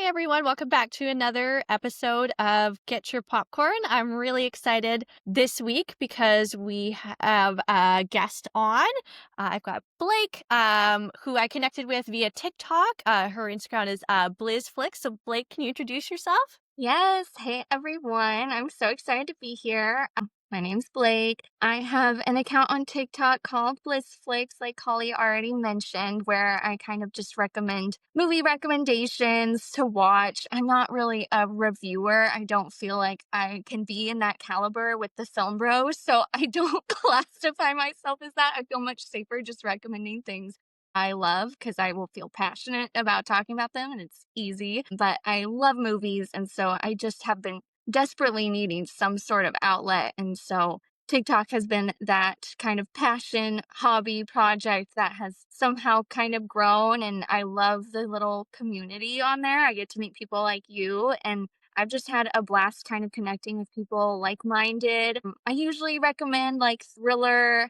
Hi, everyone. Welcome back to another episode of Get Your Popcorn. I'm really excited this week because we have a guest on. I've got Blake, who I connected with via TikTok. Her Instagram is BlizzFlix. So, Blake, can you introduce yourself? Yes. Hey, everyone. I'm so excited to be here. My name's Blake. I have an account on TikTok called Blissflix, like Holly already mentioned, where I kind of just recommend movie recommendations to watch. I'm not really a reviewer. I don't feel like I can be in that caliber with the film bros, so I don't classify myself as that. I feel much safer just recommending things I love because I will feel passionate about talking about them and it's easy. But I love movies. And so I just have been desperately needing some sort of outlet. And so TikTok has been that kind of passion hobby project that has somehow kind of grown. And I love the little community on there. I get to meet people like you. And I've just had a blast kind of connecting with people like minded. I usually recommend like thriller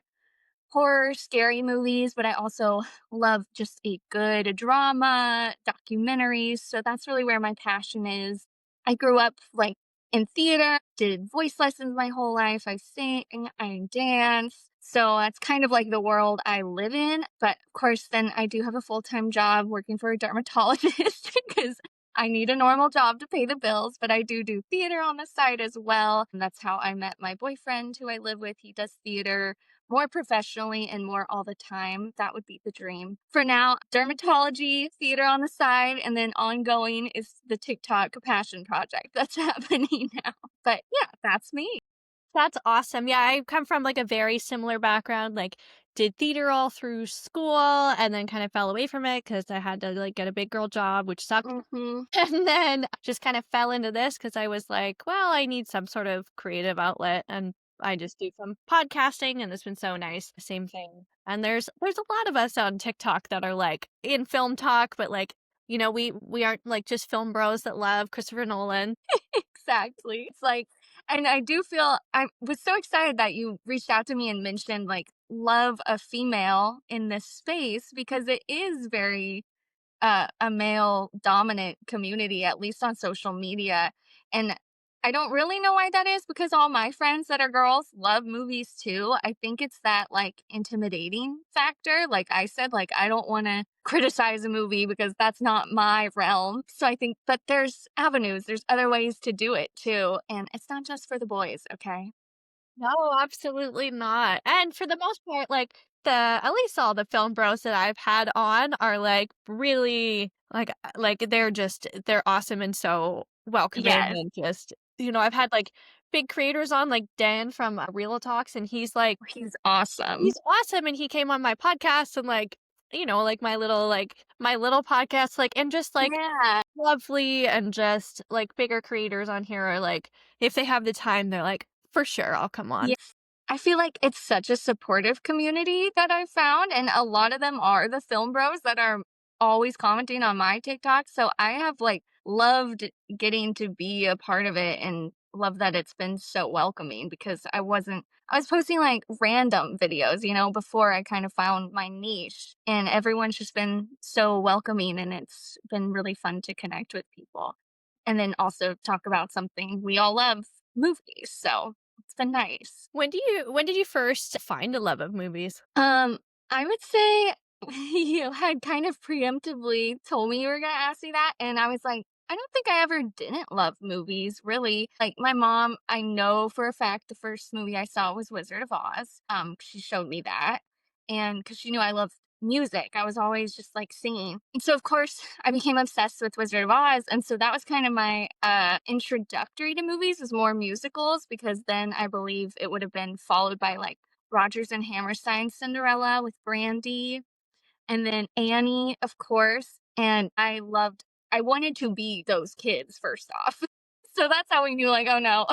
horror, scary movies, but I also love just a good drama, documentaries. So that's really where my passion is. I grew up like in theater, did voice lessons my whole life. I sing, I dance. So that's kind of like the world I live in. But of course, then I do have a full time job working for a dermatologist because I need a normal job to pay the bills, but I do theater on the side as well. And that's how I met my boyfriend who I live with. He does theater more professionally and more all the time. That would be the dream. For now, dermatology, theater on the side, and then ongoing is the TikTok passion project that's happening now. But yeah, that's me. That's awesome. Yeah, I come from like a very similar background, like did theater all through school and then kind of fell away from it because I had to like get a big girl job, which sucked. Hmm. And then just kind of fell into this because I was like, well, I need some sort of creative outlet. And I just do some podcasting and it's been so nice. Same thing. And there's a lot of us on TikTok that are like in film talk, but like, we aren't like just film bros that love Christopher Nolan. Exactly. It's like, and I do feel I was so excited that you reached out to me and mentioned like love a female in this space because it is very a male dominant community, at least on social media. And I don't really know why that is because all my friends that are girls love movies too. I think it's that like intimidating factor. Like I said, like I don't want to criticize a movie because that's not my realm. So I think, but there's avenues, there's other ways to do it too. And it's not just for the boys, okay? No, absolutely not. And for the most part, like at least all the film bros that I've had on are like really like they're awesome and so welcoming Yes, and just I've had like big creators on like Dan from Real Talks and he's awesome. he's awesome and he came on my podcast and like my little podcast like and just like Yeah. lovely and just like bigger creators on here are like if they have the time they're like for sure I'll come on. Yes. I feel like it's such a supportive community that I've found, and a lot of them are the film bros that are always commenting on my TikTok. So I have like loved getting to be a part of it and love that it's been so welcoming because I was posting like random videos, before I kind of found my niche. And everyone's just been so welcoming and it's been really fun to connect with people. And then also talk about something we all love, movies. So it's been nice. When did you first find a love of movies? Um, I would say you had kind of preemptively told me you were gonna ask me that, and I was like, I don't think I ever didn't love movies, really. Like my mom, I know for a fact the first movie I saw was Wizard of Oz. She showed me that, and because she knew I loved music, I was always just like singing. And so of course I became obsessed with Wizard of Oz, and so that was kind of my introductory to movies was more musicals because then I believe it would have been followed by like Rodgers and Hammerstein's Cinderella with Brandy, and then Annie, of course. And I wanted to be those kids first off. So that's how we knew, like, oh no.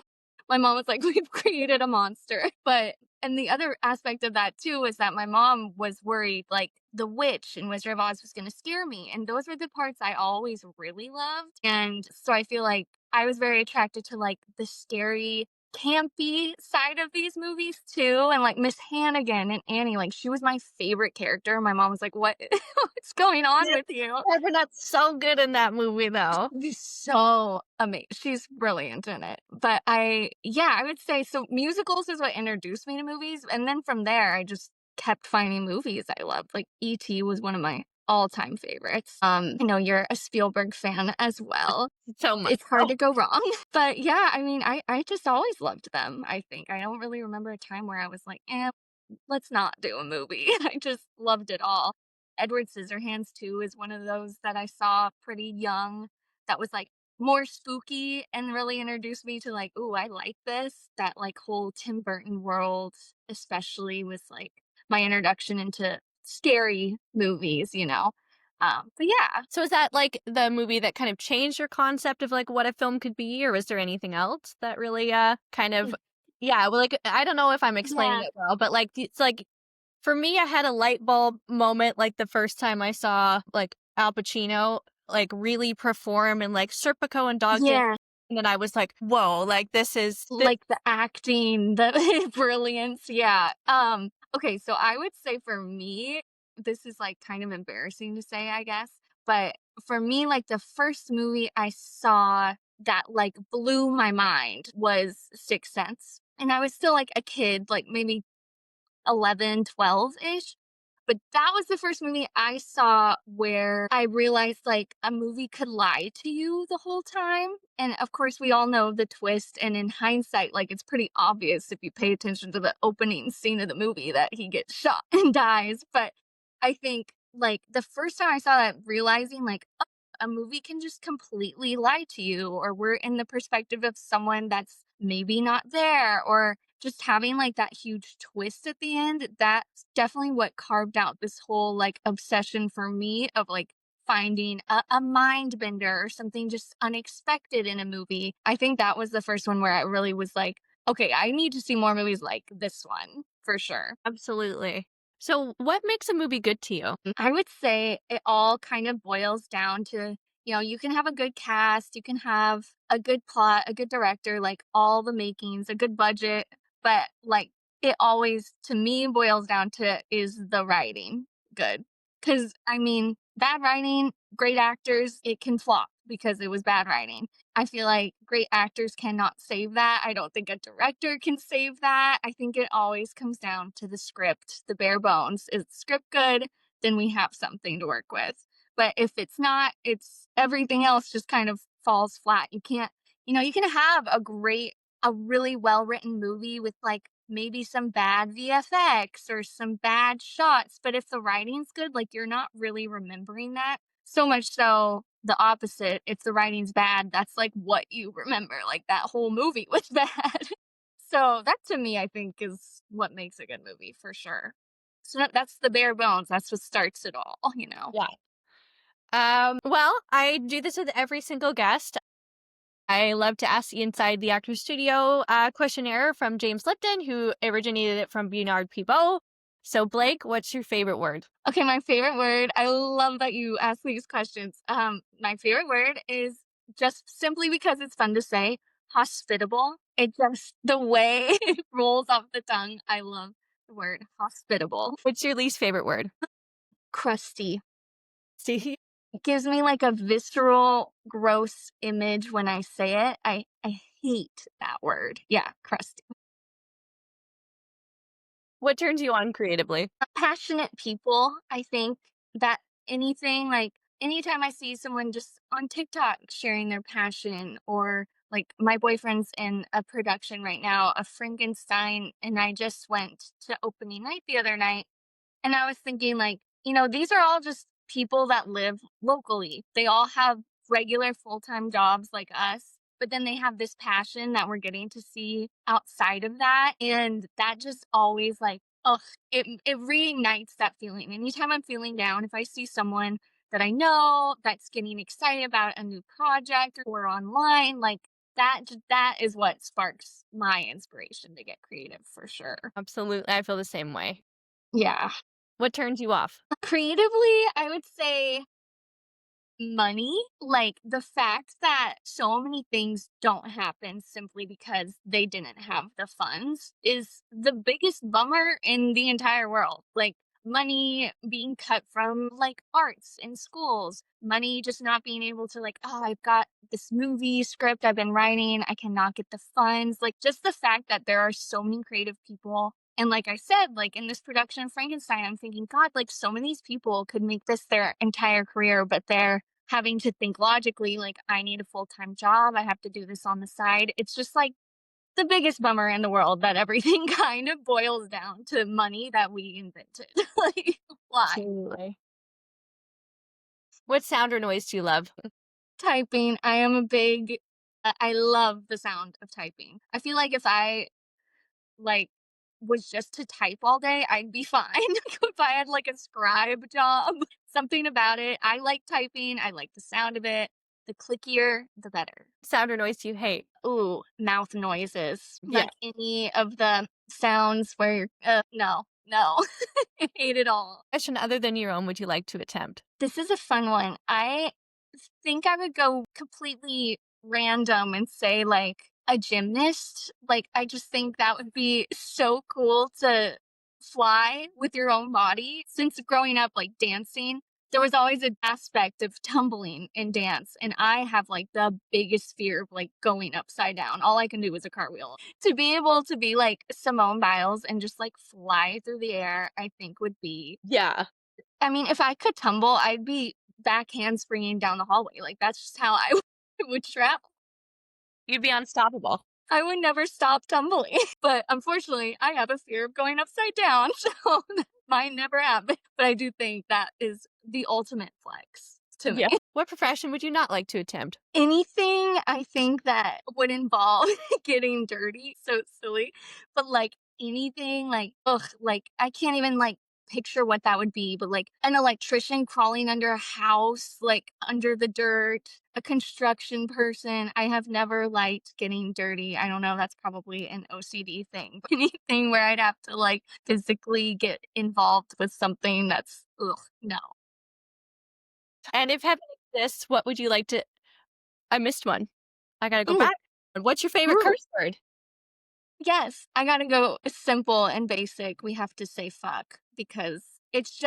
My mom was like, we've created a monster. And the other aspect of that too was that my mom was worried, like, the witch in Wizard of Oz was going to scare me. And those were the parts I always really loved. And so I feel like I was very attracted to like the scary campy side of these movies too, and, like, Miss Hannigan and Annie, like, she was my favorite character. My mom was like, "What what's going on Yeah, with you?" Featurette so good in that movie, though. She's so amazing. She's brilliant in it. But I would say so musicals is what introduced me to movies, and then from there, I just kept finding movies I loved. Like, E.T. was one of my all-time favorites. I know you're a Spielberg fan as well. So much It's hard so. to go wrong. But yeah, I mean, I just always loved them, I think. I don't really remember a time where I was like, "Eh, let's not do a movie." I just loved it all. Edward Scissorhands too is one of those that I saw pretty young that was, like, more spooky and really introduced me to, like, "Ooh, I like this." That, like, whole Tim Burton world especially was, like, my introduction into scary movies, you know? But yeah. So is that, like, the movie that kind of changed your concept of, like, what a film could be, or was there anything else that really, kind of yeah, well, like, I don't know if I'm explaining Yeah. it well, but, like, it's like, for me, I had a light bulb moment, like, the first time I saw, like, Al Pacino, like, really perform in, like, Serpico and Dog Day, Yeah. and then I was like, "Whoa, like, this." Like the acting, the brilliance, yeah. Okay, so I would say for me, this is, like, kind of embarrassing to say, I guess, but for me, like, the first movie I saw that, like, blew my mind was Sixth Sense, and I was still, like, a kid, like, maybe 11, 12-ish. But that was the first movie I saw where I realized, like, a movie could lie to you the whole time, and, of course, we all know the twist, and in hindsight, like, it's pretty obvious if you pay attention to the opening scene of the movie that he gets shot and dies, but I think, like, the first time I saw that, realizing, like, "Oh, a movie can just completely lie to you," or we're in the perspective of someone that's maybe not there, or just having, like, that huge twist at the end, that's definitely what carved out this whole, like, obsession for me of, like, finding a mind bender or something just unexpected in a movie. I think that was the first one where I really was like, "Okay, I need to see more movies like this one, for sure." Absolutely. So what makes a movie good to you? I would say it all kind of boils down to, you can have a good cast, you can have a good plot, a good director, like all the makings, a good budget, but like it always, to me, boils down to is the writing good? Because I mean, bad writing, great actors, it can flop because it was bad writing. I feel like great actors cannot save that. I don't think a director can save that. I think it always comes down to the script, the bare bones. Is the script good? Then we have something to work with. But if it's not, it's everything else just kind of falls flat. You can't, you can have a really well written movie with like maybe some bad VFX or some bad shots. But if the writing's good, like you're not really remembering that. So much so the opposite. If the writing's bad, that's like what you remember. Like that whole movie was bad. So that to me, I think, is what makes a good movie for sure. So that's the bare bones. That's what starts it all, you know? Yeah. Well, I do this with every single guest. I love to ask the Inside the Actor Studio questionnaire from James Lipton, who originated it from Bernard Pivot. So, Blake, what's your favorite word? Okay, my favorite word. I love that you ask these questions. My favorite word is just simply because it's fun to say, hospitable. It just the way it rolls off the tongue. I love the word hospitable. What's your least favorite word? Crusty. See, It gives me like a visceral, gross image when I say it. I hate that word. Yeah, crusty. what turns you on creatively? Passionate people, I think that anytime I see someone just on TikTok sharing their passion, or like my boyfriend's in a production right now, a Frankenstein, and I just went to opening night the other night, and I was thinking, like, these are all just people that live locally. They all have regular full time jobs like us, but then they have this passion that we're getting to see outside of that. And that just always, like, oh, it reignites that feeling. Anytime I'm feeling down, if I see someone that I know that's getting excited about a new project or online, like, that is what sparks my inspiration to get creative for sure. Absolutely. I feel the same way. Yeah. What turns you off? Creatively, I would say money. Like, the fact that so many things don't happen simply because they didn't have the funds is the biggest bummer in the entire world. Like, money being cut from, like, arts in schools, money just not being able to, like, "Oh, I've got this movie script I've been writing, I cannot get the funds." Like, just the fact that there are so many creative people, and like I said, like in this production of Frankenstein, I'm thinking, God, like so many of these people could make this their entire career, but they're having to think logically, like, I need a full-time job, I have to do this on the side. It's just like the biggest bummer in the world that everything kind of boils down to money that we invented. Like, why? Absolutely. What sound or noise do you love? Typing, I am a big I love the sound of typing. I feel like if I like was just to type all day, I'd be fine. If I had like a scribe job, something about it. I like typing. I like the sound of it. The clickier, the better. Sound or noise do you hate? Ooh, mouth noises. Yeah. Like any of the sounds where you're, no, no, I hate it all. Question other than your own would you like to attempt? This is a fun one. I think I would go completely random and say like a gymnast. Like, I just think that would be so cool to fly with your own body. Since growing up, like dancing, there was always an aspect of tumbling in dance. And I have like the biggest fear of like going upside down. All I can do is a cartwheel. To be able to be like Simone Biles and just like fly through the air, I think would be, Yeah. I mean, if I could tumble, I'd be back handspringing down the hallway. Like, that's just how I would travel. You'd be unstoppable. I would never stop tumbling. But unfortunately, I have a fear of going upside down, so that might never happen. But I do think that is the ultimate flex to me. Yeah. What profession would you not like to attempt? Anything I think that would involve getting dirty, so silly, but, like, anything, like, ugh, like, I can't even, like, picture what that would be, but, like, an electrician crawling under a house, like, under the dirt, a construction person. I have never liked getting dirty. I don't know, that's probably an OCD thing. Anything where I'd have to, like, physically get involved with something that's ugh, no. And if heaven exists, what would you like to I missed one. I gotta go Ooh, back. What's your favorite ooh. curse word? Yes, I gotta go simple and basic. We have to say fuck because it's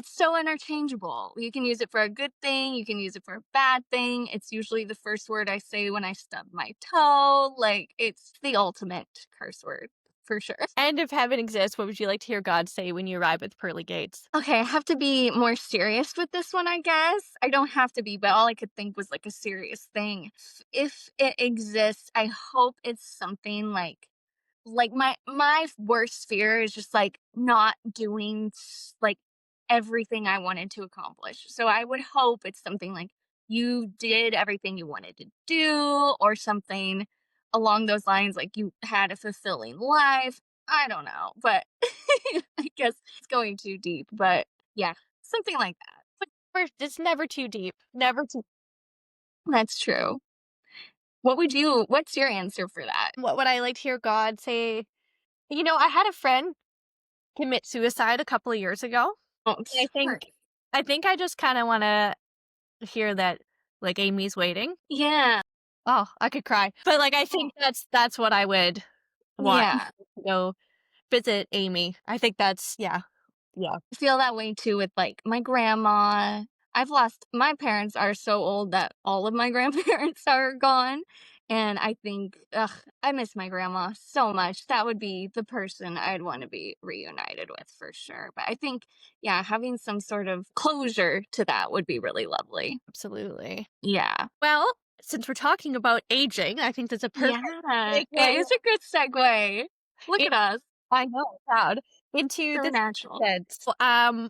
so interchangeable. You can use it for a good thing, you can use it for a bad thing. It's usually the first word I say when I stub my toe. Like, it's the ultimate curse word for sure. And if heaven exists, what would you like to hear God say when you arrive at the pearly gates? Okay, I have to be more serious with this one, I guess. I don't have to be, but all I could think was like a serious thing. If it exists, I hope it's something like my worst fear is just like not doing like everything I wanted to accomplish. So I would hope it's something like you did everything you wanted to do or something along those lines, like you had a fulfilling life. I don't know, but I guess it's going too deep, but yeah, something like that. It's never too deep. Never too That's true. What's your answer for that? What would I like to hear God say? You know, I had a friend commit suicide a couple of years ago. Oh, And sorry. I think I just kinda wanna hear that, like, Amy's waiting. Yeah. Oh, I could cry. But, like, I think that's what I would want Yeah. to go visit Amy. I think that's yeah. Yeah. Feel that way too with like my grandma. I've lost my parents are so old that all of my grandparents are gone. And I think, ugh, I miss my grandma so much. That would be the person I'd want to be reunited with for sure. But I think, yeah, having some sort of closure to that would be really lovely. Absolutely. Yeah. Well, since we're talking about aging, I think that's a perfect Yeah. It segue is a good segue. Look in at us. I know, proud. Into So this natural. sense.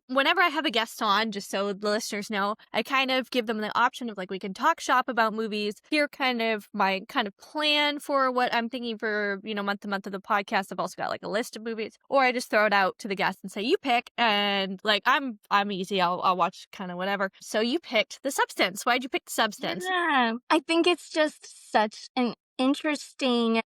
Whenever I have a guest on, just so the listeners know, I kind of give them the option of like we can talk shop about movies. Here kind of my kind of plan for what I'm thinking for, month to month of the podcast. I've also got like a list of movies. Or I just throw it out to the guest and say, you pick, and like I'm easy. I'll watch kind of whatever. So you picked The Substance. Why'd you pick The Substance? Yeah. I think it's just such an interesting,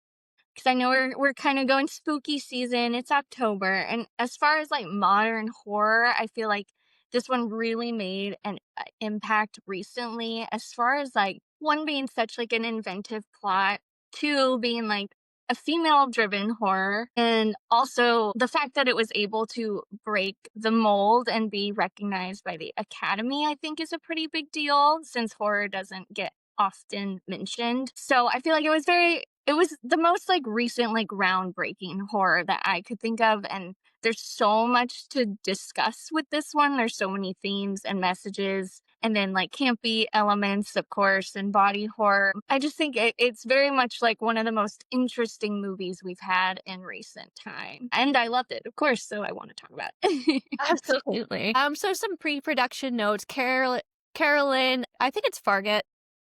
because I know we're kind of going spooky season. It's October, and as far as like modern horror, I feel like this one really made an impact recently as far as like one being such like an inventive plot, two being like a female driven horror, and also the fact that it was able to break the mold and be recognized by the Academy, I think is a pretty big deal since horror doesn't get often mentioned. So I feel like it was the most like recent like groundbreaking horror that I could think of, and there's so much to discuss with this one. There's so many themes and messages, and then like campy elements, of course, and body horror. I just think it's very much like one of the most interesting movies we've had in recent time. And I loved it, of course, so I want to talk about it. Absolutely. So some pre-production notes. Carolyn, I think it's Fargeat.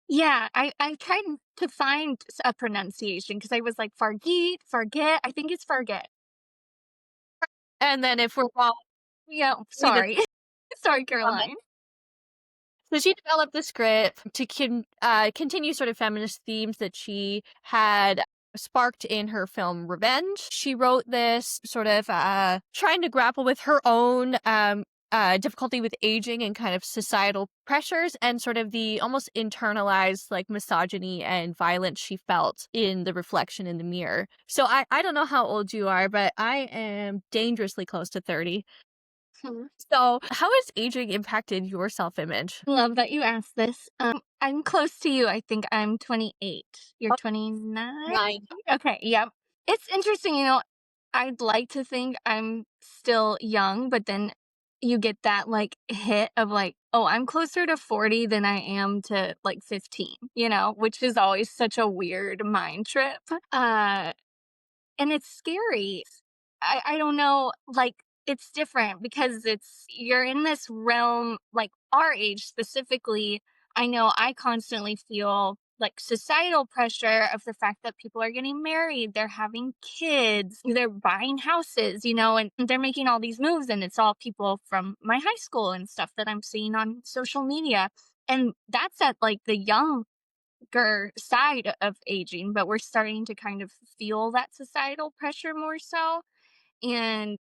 Yeah, I tried to find a pronunciation because I was like Fargeat, Farget. I think it's Farget. And then if we're wrong, Yeah, we just sorry. Sorry, comment. Caroline. So she developed the script to continue sort of feminist themes that she had sparked in her film Revenge. She wrote this sort of trying to grapple with her own difficulty with aging and kind of societal pressures and sort of the almost internalized like misogyny and violence she felt in the reflection in the mirror. So I don't know how old you are, but I am dangerously close to 30. Hmm. So how has aging impacted your self-image? Love that you asked this. I'm close to you. I think I'm 28. You're Oh, 29? 9. Okay, yep. It's interesting, I'd like to think I'm still young, but then you get that like hit of like, oh, I'm closer to 40 than I am to like 15, which is always such a weird mind trip. And it's scary. I don't know, like, it's different because you're in this realm, like, our age specifically, I know I constantly feel, like, societal pressure of the fact that people are getting married, they're having kids, they're buying houses, and they're making all these moves, and it's all people from my high school and stuff that I'm seeing on social media, and that's at, like, the young side of aging, but we're starting to kind of feel that societal pressure more so. And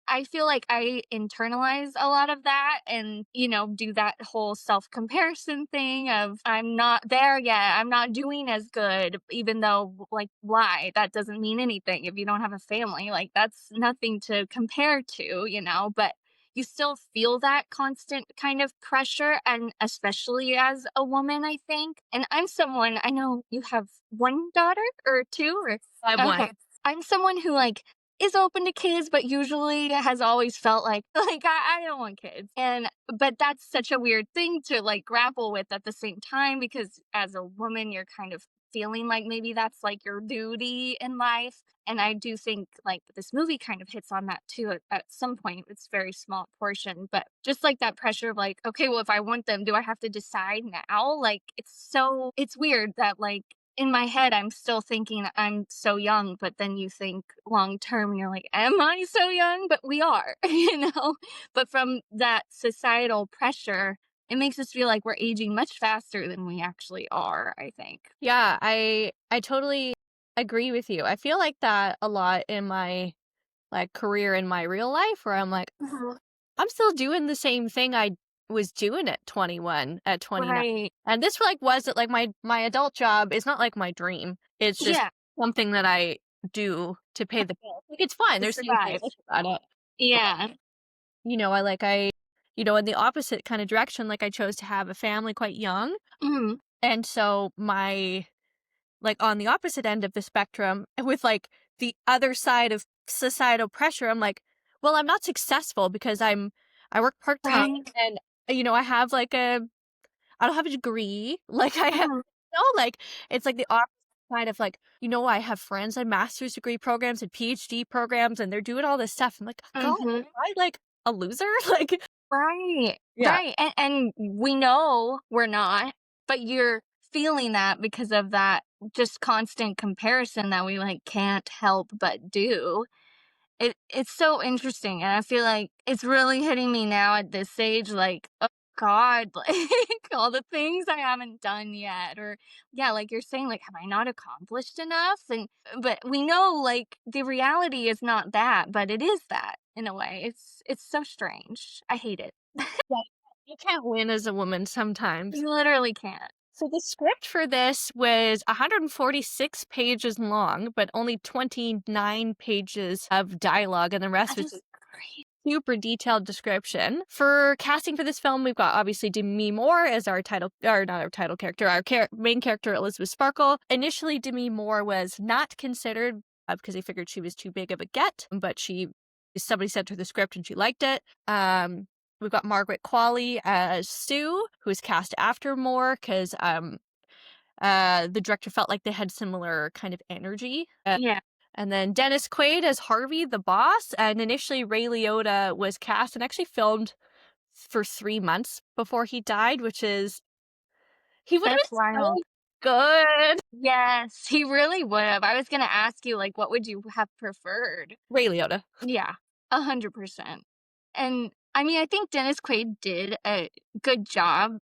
I feel like I internalize a lot of that and, do that whole self comparison thing of I'm not there yet. I'm not doing as good, even though, like, why? That doesn't mean anything. If you don't have a family, like, that's nothing to compare to. But you still feel that constant kind of pressure. And especially as a woman, I think. And I'm someone, I know you have one daughter or two, or I'm one. okay. I'm someone who, like, is open to kids, but usually has always felt like like I don't want kids. But that's such a weird thing to like grapple with at the same time because as a woman you're kind of feeling like maybe that's like your duty in life. And I do think like this movie kind of hits on that too at some point. It's very small portion, but just like that pressure of like, okay, well, if I want them, do I have to decide now? Like it's weird that like in my head, I'm still thinking I'm so young, but then you think long term, you're like, am I so young? But we are, But from that societal pressure, it makes us feel like we're aging much faster than we actually are, I think. Yeah, I totally agree with you. I feel like that a lot in my like career in my real life where I'm like, Mhm. I'm still doing the same thing I was doing at 21, at 29. Right. And this like wasn't like my adult job is not like my dream. It's just Yeah. something that I do to pay the bills. Like it's fine. To There's things I survive. like about it. But, Yeah. in the opposite kind of direction, like I chose to have a family quite young. Mhm. And so my like on the opposite end of the spectrum with like the other side of societal pressure, I'm like, well, I'm not successful because I work part-time Right. and I have like I don't have a degree. Like I have Mhm. like it's like the opposite side of like, I have friends in master's degree programs and PhD programs and they're doing all this stuff. I'm like, God, Mhm. am I like a loser? Like Right, yeah. right, and we know we're not, but you're feeling that because of that just constant comparison that we, like, can't help but do. It's so interesting, and I feel like it's really hitting me now at this age, like, "Oh god," like, all the things I haven't done yet, or yeah, like you're saying, like, "Have I not accomplished enough?" But we know, like, the reality is not that, but it is that in a way. It's so strange. I hate it. Yeah, you can't win as a woman sometimes. You literally can't. So the script for this was 146 pages long, but only 29 pages of dialogue, and the rest That was is just great. super detailed description. For casting for this film, we've got obviously Demi Moore as our title, or not our title character, our main character, Elizabeth Sparkle. Initially, Demi Moore was not considered because they figured she was too big of a get, but somebody sent her the script and she liked it. We've got Margaret Qualley as Sue, who was cast after Moore because the director felt like they had similar kind of energy. Yeah. And then Dennis Quaid as Harvey, the boss. And initially, Ray Liotta was cast and actually filmed for 3 months before he died, which is he would have That's been so wild. good. Yes, he really would have. I was gonna ask you, like, what would you have preferred? Ray Liotta. Yeah, 100%. And, I mean, I think Dennis Quaid did a good job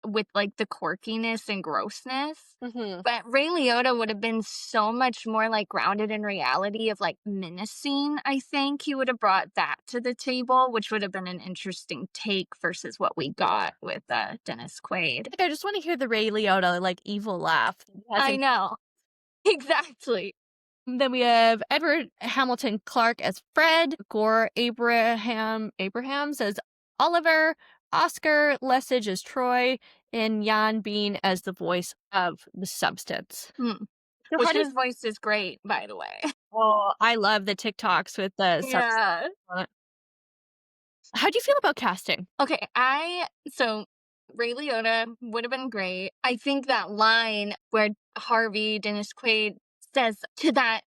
with, like, the quirkiness and grossness, Hmm. but Ray Liotta would have been so much more, like, grounded in reality of, like, menacing, I think he would have brought that to the table, which would have been an interesting take versus what we got with, Dennis Quaid. Like, I just want to hear the Ray Liotta like evil laugh. He I hasn't. know. Exactly. Then we have Edward Hamilton Clark as Fred, Gore Abrahams as Oliver, Oscar Lesage as Troy, and Jan Bean as the voice of the substance. Mm. So Which how did his voice is great, by the way. Oh, I love the TikToks with the substance Yeah. on it. How do you feel about casting? Okay, so Ray Liotta would have been great. I think that line where Harvey Dennis Quaid says to that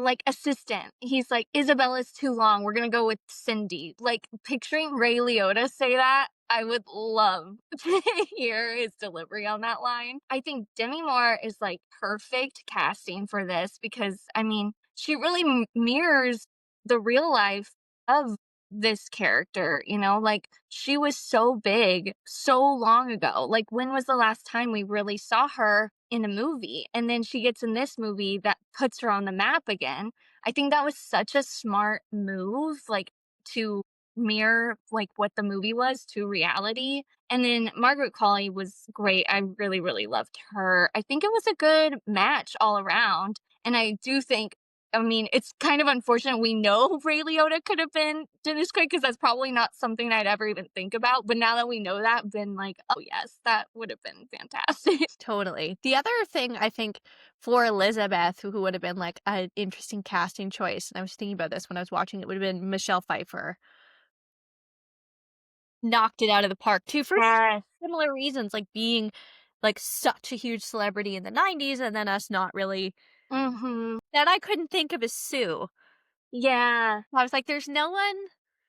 like assistant, he's like, Isabella's too long. We're gonna go with Cindy. Like picturing Ray Liotta say that, I would love to hear his delivery on that line. I think Demi Moore is like perfect casting for this because I mean, she really mirrors the real life of this character, you know, like she was so big so long ago. Like, when was the last time we really saw her in a movie? And then she gets in this movie that puts her on the map again. I think that was such a smart move, like to mirror like what the movie was to reality. And then Margaret Qualley was great. I really, really loved her. I think it was a good match all around. And I do think I mean, it's kind of unfortunate we know Ray Liotta could have been Dennis Quaid because that's probably not something I'd ever even think about. But now that we know that, been like, oh yes, that would have been fantastic. Totally. The other thing I think for Elizabeth, who would have been like an interesting casting choice, and I was thinking about this when I was watching it, would have been Michelle Pfeiffer. Knocked it out of the park too for Yes. similar reasons, like being like such a huge celebrity in the 90s and then us not really Mm-hmm. that I couldn't think of as Sue. Yeah. I was like, there's no one.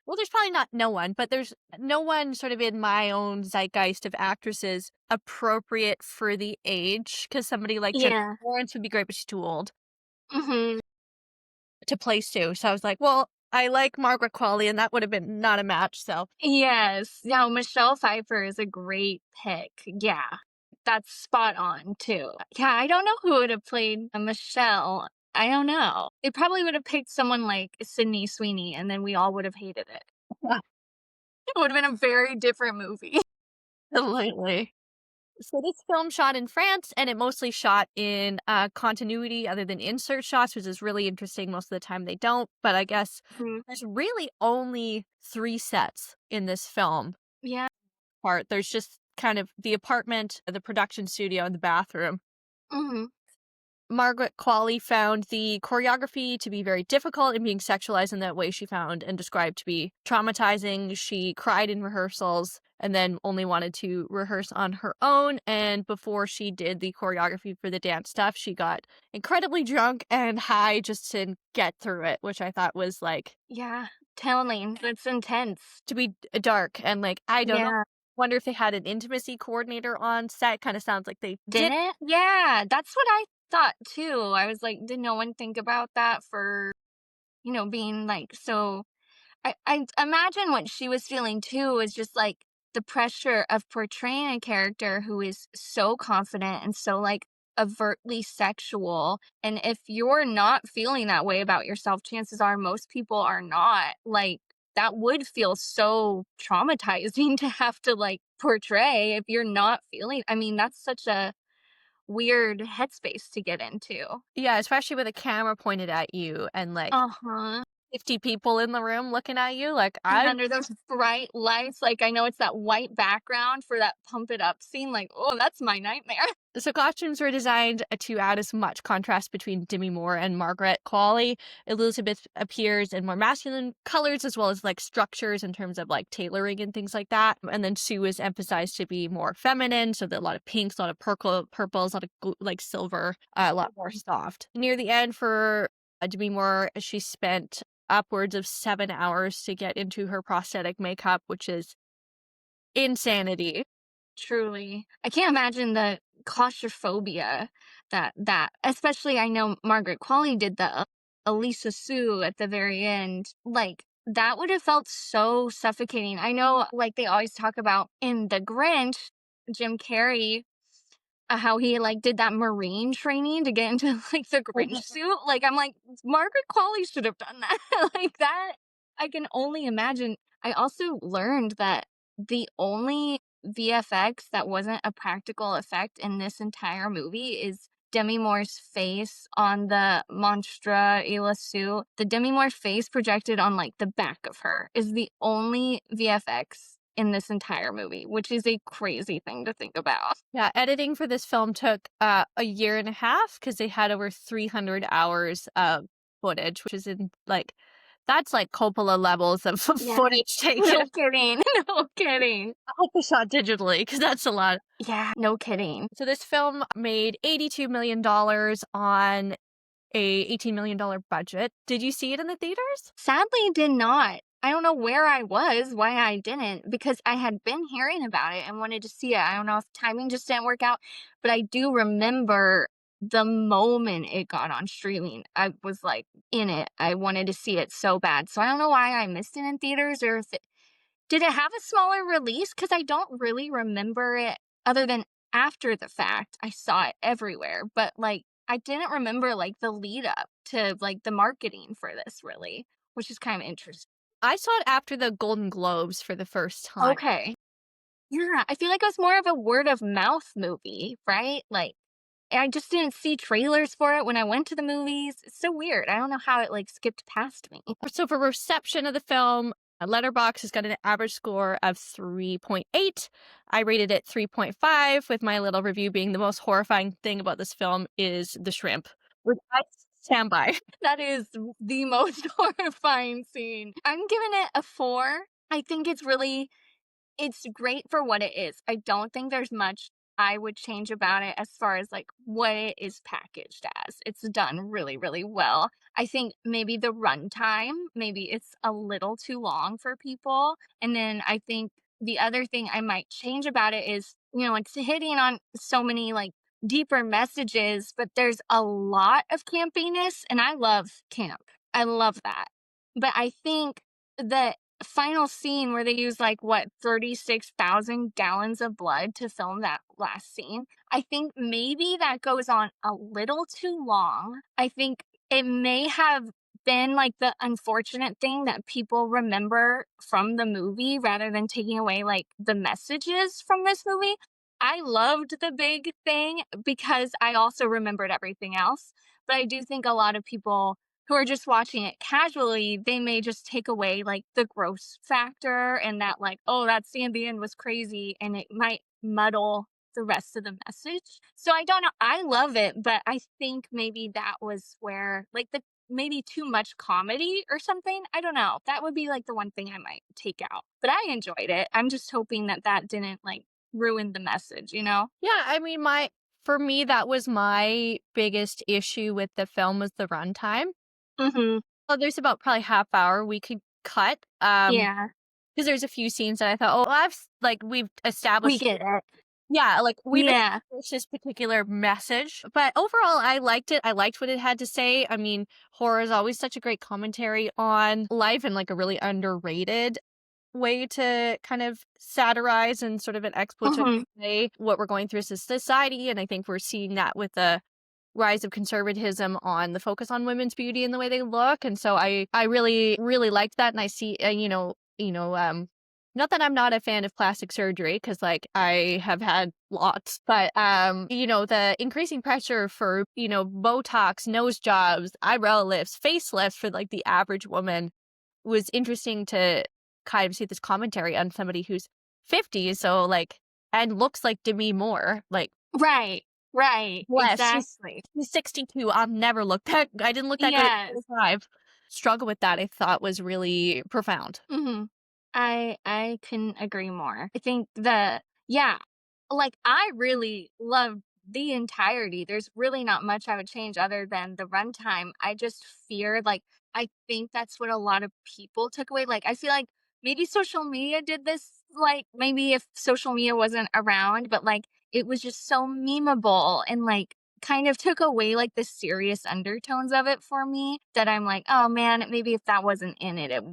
Well, there's probably not no one, but there's no one sort of in my own zeitgeist of actresses appropriate for the age. Because somebody like Jennifer Yeah. Lawrence would be great, but she's too old Mm-hmm. to play Sue. So I was like, well, I like Margaret Qualley, and that would have been not a match. So Yes. No, Michelle Pfeiffer is a great pick. Yeah. That's spot on too. Yeah, I don't know who would have played a Michelle. I don't know. They probably would have picked someone like Sydney Sweeney and then we all would have hated it. It would have been a very different movie. absolutely. So this film shot in France, and it mostly shot in continuity other than insert shots, which is really interesting. Most of the time they don't, but I guess Mhm. there's really only 3 sets in this film Yeah. part. There's just kind of the apartment, the production studio, and the bathroom. Mhm. Margaret Qualley found the choreography to be very difficult and being sexualized in that way she found and described to be traumatizing. She cried in rehearsals and then only wanted to rehearse on her own. And before she did the choreography for the dance stuff, she got incredibly drunk and high just to get through it, which I thought was like Yeah. Telling. That's intense. to be dark and like, I don't know. Yeah. Wonder if they had an intimacy coordinator on set. Kind of sounds like they did. Didn't? Yeah, that's what I thought too. I was like, did no one think about that for, being like so I imagine what she was feeling too was just like the pressure of portraying a character who is so confident and so like overtly sexual. And if you're not feeling that way about yourself, chances are most people are not. Like that would feel so traumatizing to have to, like, portray if you're not feeling. I mean, that's such a weird headspace to get into. Yeah, especially with a camera pointed at you and, like, Uh-huh. 50 people in the room looking at you, like, And I under those bright lights, like, I know it's that white background for that Pump It Up scene, like, oh, that's my nightmare. so costumes were designed to add as much contrast between Demi Moore and Margaret Qualley. Elizabeth appears in more masculine colors as well as like structures in terms of like tailoring and things like that. And then Sue is emphasized to be more feminine, so that a lot of pinks, a lot of purples, a lot of like silver, a lot more soft. Near the end for Demi Moore, she spent upwards of 7 hours to get into her prosthetic makeup, which is insanity. Truly. I can't imagine the claustrophobia that especially I know Margaret Qualley did the Elisa Sue at the very end. Like, that would have felt so suffocating. I know, like, they always talk about in The Grinch, Jim Carrey, how he, like, did that Marine training to get into, like, the Grinch suit. Like, I'm like, Margaret Qualley should have done that. Like, that I can only imagine. I also learned that the only VFX that wasn't a practical effect in this entire movie is Demi Moore's face on the Monstra Ila suit. The Demi Moore face projected on, like, the back of her is the only VFX in this entire movie, which is a crazy thing to think about. Yeah, editing for this film took a year and a half because they had over 300 hours of footage, which is in like that's like Coppola levels of Yeah. footage taken. No kidding. No kidding. I hope it's shot digitally because that's a lot. Yeah, no kidding. So this film made $82 million on a $18 million budget. Did you see it in the theaters? Sadly, did not. I don't know where I was, why I didn't, because I had been hearing about it and wanted to see it. I don't know if timing just didn't work out, but I do remember the moment it got on streaming. I was like in it. I wanted to see it so bad. So I don't know why I missed it in theaters, or if it did it have a smaller release? Because I don't really remember it other than after the fact. I saw it everywhere, but, like, I didn't remember, like, the lead up to, like, the marketing for this really, which is kind of interesting. I saw it after the Golden Globes for the first time. Okay. Yeah, I feel like it was more of a word of mouth movie, right? Like, I just didn't see trailers for it when I went to the movies. It's so weird. I don't know how it, like, skipped past me. So for reception of the film, Letterboxd has got an average score of 3.8. I rated it 3.5, with my little review being the most horrifying thing about this film is the shrimp, which I stand by. That is the most horrifying scene. I'm giving it a 4. I think it's great for what it is. I don't think there's much I would change about it as far as, like, what it is packaged as. It's done really, really well. I think maybe the runtime, maybe it's a little too long for people. And then I think the other thing I might change about it is, it's hitting on so many, like, deeper messages, but there's a lot of campiness, and I love camp. I love that. But I think the final scene where they use, like, what, 36,000 gallons of blood to film that last scene, I think maybe that goes on a little too long. I think it may have been, like, the unfortunate thing that people remember from the movie rather than taking away, like, the messages from this movie. I loved the big thing because I also remembered everything else, but I do think a lot of people who are just watching it casually, they may just take away, like, the gross factor and that, like, oh, that scene at the end was crazy, and it might muddle the rest of the message. So I don't know. I love it, but I think maybe that was where, like, the maybe too much comedy or something. I don't know. That would be, like, the one thing I might take out. But I enjoyed it. I'm just hoping that that didn't, like, ruin the message, you know? Yeah, I mean, for me, that was my biggest issue with the film was the runtime. Mhm. Well, there's about probably half hour we could cut, Yeah. because there's a few scenes that I thought, "Oh, like, we've We established." get it. Yeah, like, we've Yeah. established this particular message, but overall, I liked it. I liked what it had to say. I mean, horror is always such a great commentary on life and, like, a really underrated way to kind of satirize and sort of an exploitative Mhm. way what we're going through as a society, and I think we're seeing that with the rise of conservatism on the focus on women's beauty and the way they look, and so I really really liked that, and I see, not that I'm not a fan of plastic surgery, because like I have had lots, but the increasing pressure for Botox, nose jobs, eyebrow lifts, facelifts for like the average woman was interesting to kind of see this commentary on somebody who's 50, so like and looks like Demi Moore, like Right. Right. bless, Exactly. she's 62. I've never looked that I didn't look that good at Yes. 25. Struggle with that I thought was really profound. Mhm. I couldn't agree more. I think the yeah, like, I really loved the entirety. There's really not much I would change other than the runtime. I just fear, like, I think that's what a lot of people took away. Like, I feel like maybe social media did this, like, maybe if social media wasn't around, but, like, it was just so memeable and, like, kind of took away, like, the serious undertones of it for me that I'm like, "Oh, man, maybe if that wasn't in it, it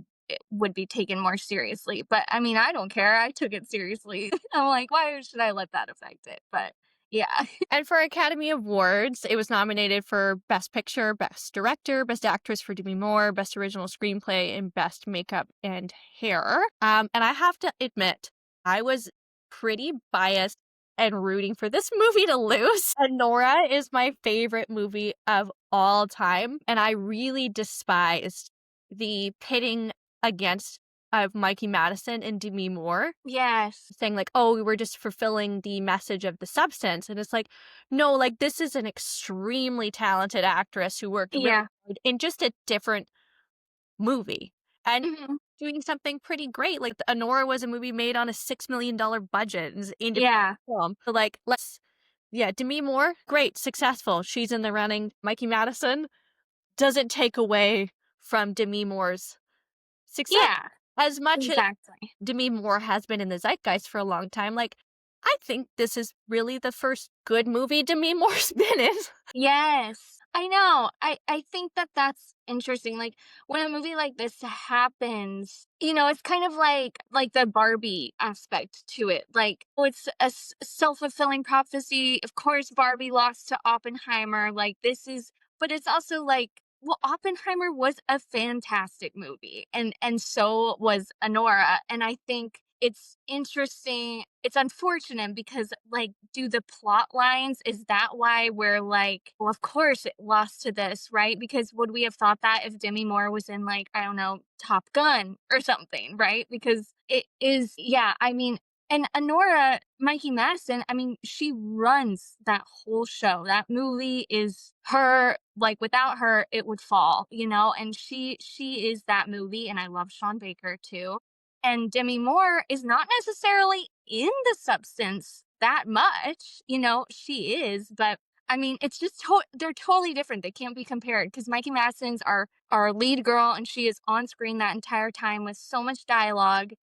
would be taken more seriously." But I mean, I don't care. I took it seriously. I'm like, why should I let that affect it? But yeah. And for Academy Awards, it was nominated for Best Picture, Best Director, Best Actress for Demi Moore, Best Original Screenplay, and Best Makeup and Hair. And I have to admit, I was pretty biased and rooting for this movie to lose. Nora is my favorite movie of all time, and I really despised the pitting against of Mikey Madison and Demi Moore, Yes. saying like, "Oh, we were just fulfilling the message of the substance." And it's like, no, like this is an extremely talented actress who worked really Yeah. hard in just a different movie and Mhm. doing something pretty great. Like Honora was a movie made on a $6 million budget and is an independent Yeah. film. So like, yeah, Demi Moore, great, successful. She's in the running. Mikey Madison doesn't take away from Demi Moore's success Yeah. as much as Exactly. Demi Moore has been in the zeitgeist for a long time. Like, I think this is really the first good movie Demi Moore's been in. Yes. I know. I think that that's interesting. Like when a movie like this happens, it's kind of like the Barbie aspect to it. Like, oh, it's a self-fulfilling prophecy. Of course Barbie lost to Oppenheimer. Like this is but it's also like well, Oppenheimer was a fantastic movie and so was Honora. And I think it's interesting. It's unfortunate because, like, do the plot lines, is that why we're like, well, of course it lost to this, right? Because would we have thought that if Demi Moore was in, like, I don't know, Top Gun or something, right? Because it is, yeah, I mean, and Honora, Mikey Madison, I mean, she runs that whole show. That movie is her, like, without her, it would fall, and she is that movie. And I love Sean Baker too. And Demi Moore is not necessarily in the substance that much, she is, but I mean, it's just they're totally different. They can't be compared because Mikey Madison's our lead girl, and she is on screen that entire time with so much dialogue.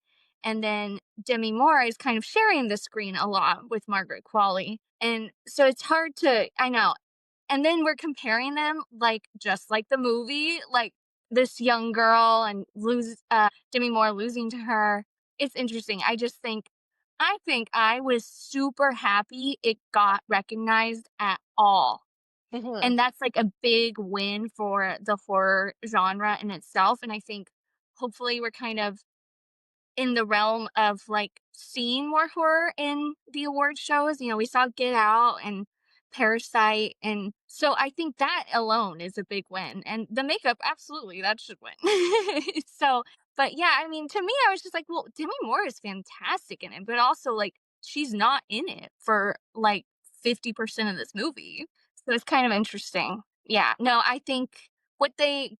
And then Demi Moore is kind of sharing the screen a lot with Margaret Qualley. And so it's hard to, I know. And then we're comparing them like just like the movie, like this young girl and Demi Moore losing to her. It's interesting. I think I was super happy it got recognized at all. Mhm. And that's like a big win for the horror genre in itself. And I think hopefully we're kind of in the realm of, like, seeing more horror in the award shows. We saw Get Out and Parasite, and so I think that alone is a big win, and the makeup, absolutely, that should win. So but yeah, I mean, to me, I was just like, "Well, Demi Moore is fantastic in it," but also, like, she's not in it for, like, 50% of this movie, so it's kind of interesting. Yeah, no, I think what they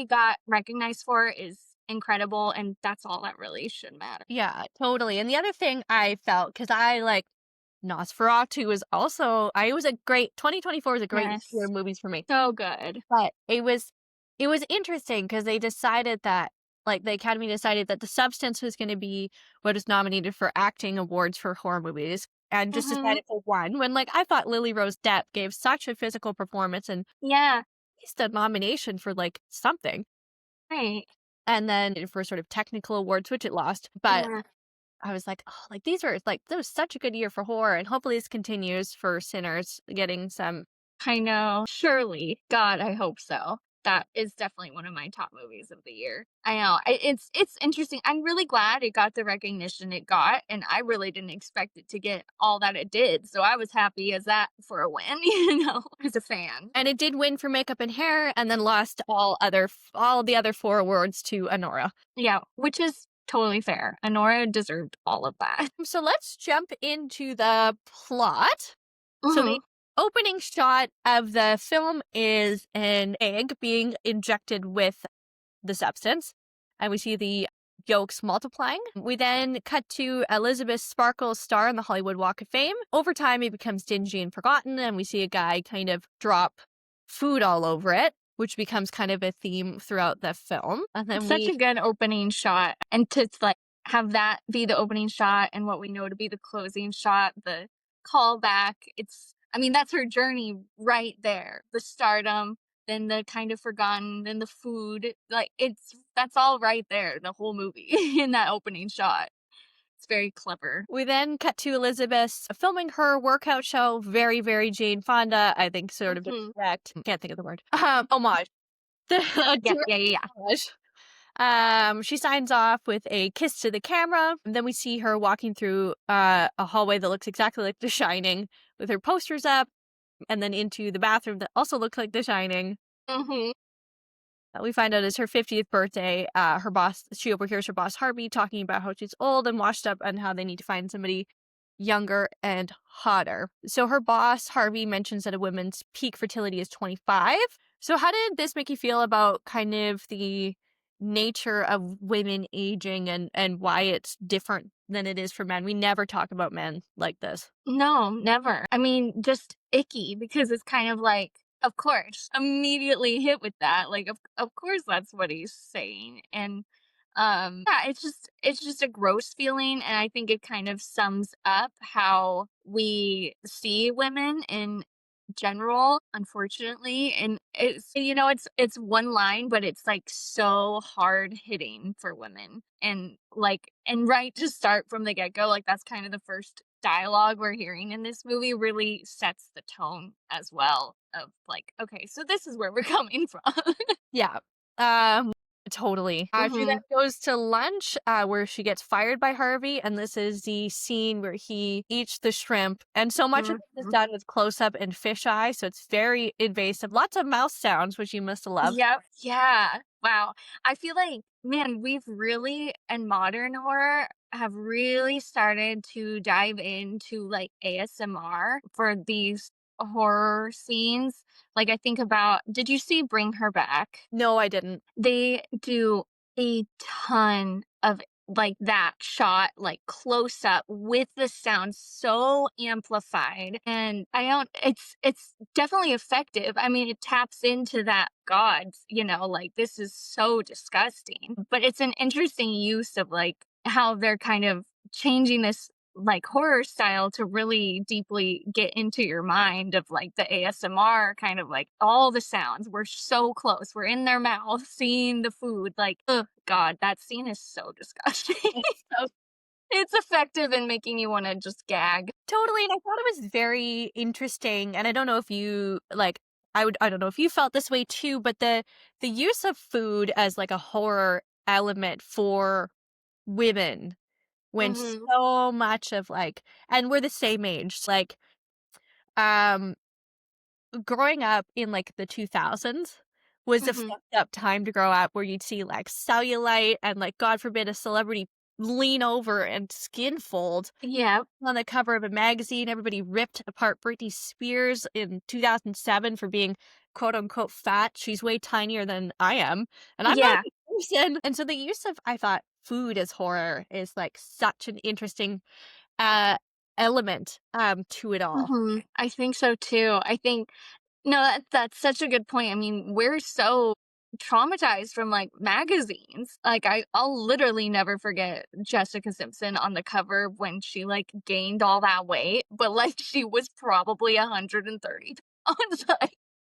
got recognized for is incredible, and that's all that really should matter. Yeah, totally. And the other thing I felt, because I like Nosferatu was also, I was a great 2024 was a great year Yes. of movies for me. So good. But it was interesting because they decided that like the Academy decided that the substance was going to be what is nominated for acting awards for horror movies and just Mhm. decided for one when like I thought Lily Rose Depp gave such a physical performance and Yeah. at least a nomination for like something. Right. And then for sort of technical awards, which it lost. But Yeah. I was like, oh, like these were like, that was such a good year for horror. And hopefully this continues for Sinners getting some. I know. Surely. God, I hope so. That is definitely one of my top movies of the year. I know. It's interesting. I'm really glad it got the recognition it got, and I really didn't expect it to get all that it did. So I was happy as that for a win, as a fan. And it did win for makeup and hair, and then lost all the other 4 awards to Anora. Yeah, which is totally fair. Honora deserved all of that. So let's jump into the plot. So the Mhm. opening shot of the film is an egg being injected with the substance, and we see the yolks multiplying. We then cut to Elizabeth Sparkle's star on the Hollywood Walk of Fame. Over time, it becomes dingy and forgotten, and we see a guy kind of drop food all over it, which becomes kind of a theme throughout the film. And It's then such we a good opening shot, and to, like, have that be the opening shot and what we know to be the closing shot, the callback, I mean, that's her journey right there. The stardom, then the kind of forgotten, then the food, like, that's all right there, the whole movie in that opening shot. It's very clever. we then cut to Elizabeth filming her workout show. Very, very Jane Fonda. I think sort of Mhm. direct. Can't think of the word. Homage. The Yeah, direct yeah, yeah, yeah. homage. She signs off with a kiss to the camera. And then we see her walking through a hallway that looks exactly like The Shining, with her posters up, and then into the bathroom that also looks like The Shining. Mhm. We find out it's her 50th birthday. She overhears her boss Harvey talking about how she's old and washed up and how they need to find somebody younger and hotter. So her boss Harvey mentions that a woman's peak fertility is 25. So how did this make you feel about kind of the nature of women aging and why it's different than it is for men? We never talk about men like this. No, never. I mean, just icky because it's kind of like, of course, immediately hit with that. Like, of course that's what he's saying. And yeah, it's just a gross feeling, and I think it kind of sums up how we see women in general, unfortunately. And it's one line, but it's like so hard hitting for women. And right to start from the get-go, like that's kind of the first dialogue we're hearing in this movie really sets the tone as well of like, okay, so this is where we're coming from. Yeah. Um, totally. She then Mhm. goes to lunch, where she gets fired by Harvey, and this is the scene where he eats the shrimp. And so much of this is Mhm. done with close up and fisheye, so it's very invasive. Lots of mouth sounds, which you must have loved. Yep. Yeah. Wow. I feel like, man, we've really, and modern horror have really started to dive into like ASMR for these horror scenes. Like, I think about, did you see Bring Her Back? No, I didn't. They do a ton of like that shot, like close up with the sound so amplified. And I don't it's definitely effective. I mean, it taps into that gods, like this is so disgusting. But it's an interesting use of like how they're kind of changing this like horror style to really deeply get into your mind of like the ASMR kind of like all the sounds. We're so close. We're in their mouth, seeing the food. Like, oh God, that scene is so disgusting. It's so It's effective in making you want to just gag. totally, and I thought it was very interesting, and I don't know if you I don't know if you felt this way too, but the use of food as like a horror element for women when Hmm. so much of like, and we're the same age, like, um growing up in like the 2000s was a Hmm. fucked up time to grow up, where you'd see like cellulite and like God forbid a celebrity lean over and skin fold Yeah. on the cover of a magazine. Everybody ripped apart Britney Spears in 2007 for being quote unquote fat. She's way tinier than I am, and I'm not a Yeah. big person. And so the use of, I thought, food as horror is like such an interesting uh element to it all. Hmm. I think so too. I think no, that's such a good point. I mean, we're so traumatized from, like, magazines. Like, I'll literally never forget Jessica Simpson on the cover when she, like, gained all that weight, but, like, she was probably 130 pounds. Like,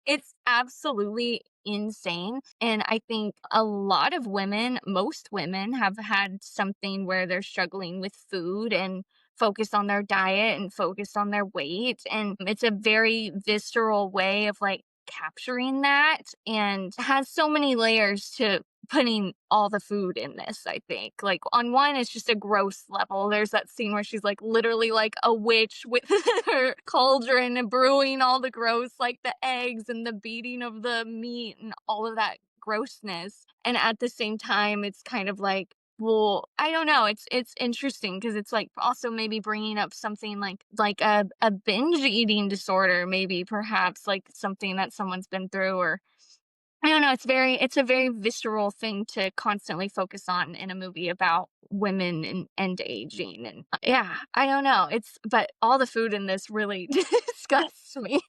it's absolutely insane, and I think a lot of women, most women, have had something where they're struggling with food, and focus on their diet and focus on their weight. And it's a very visceral way of like capturing that and has so many layers to putting all the food in this, I think. Like on one, it's just a gross level. There's that scene where she's like literally like a witch with her cauldron and brewing all the gross, like the eggs and the beating of the meat and all of that grossness. And at the same time, it's kind of like, well, I don't know. It's interesting because it's like also maybe bringing up something like a binge eating disorder, maybe perhaps like something that someone's been through, or I don't know. It's a very visceral thing to constantly focus on in a movie about women and aging, and yeah, I don't know. It's but all the food in this really disgusts me.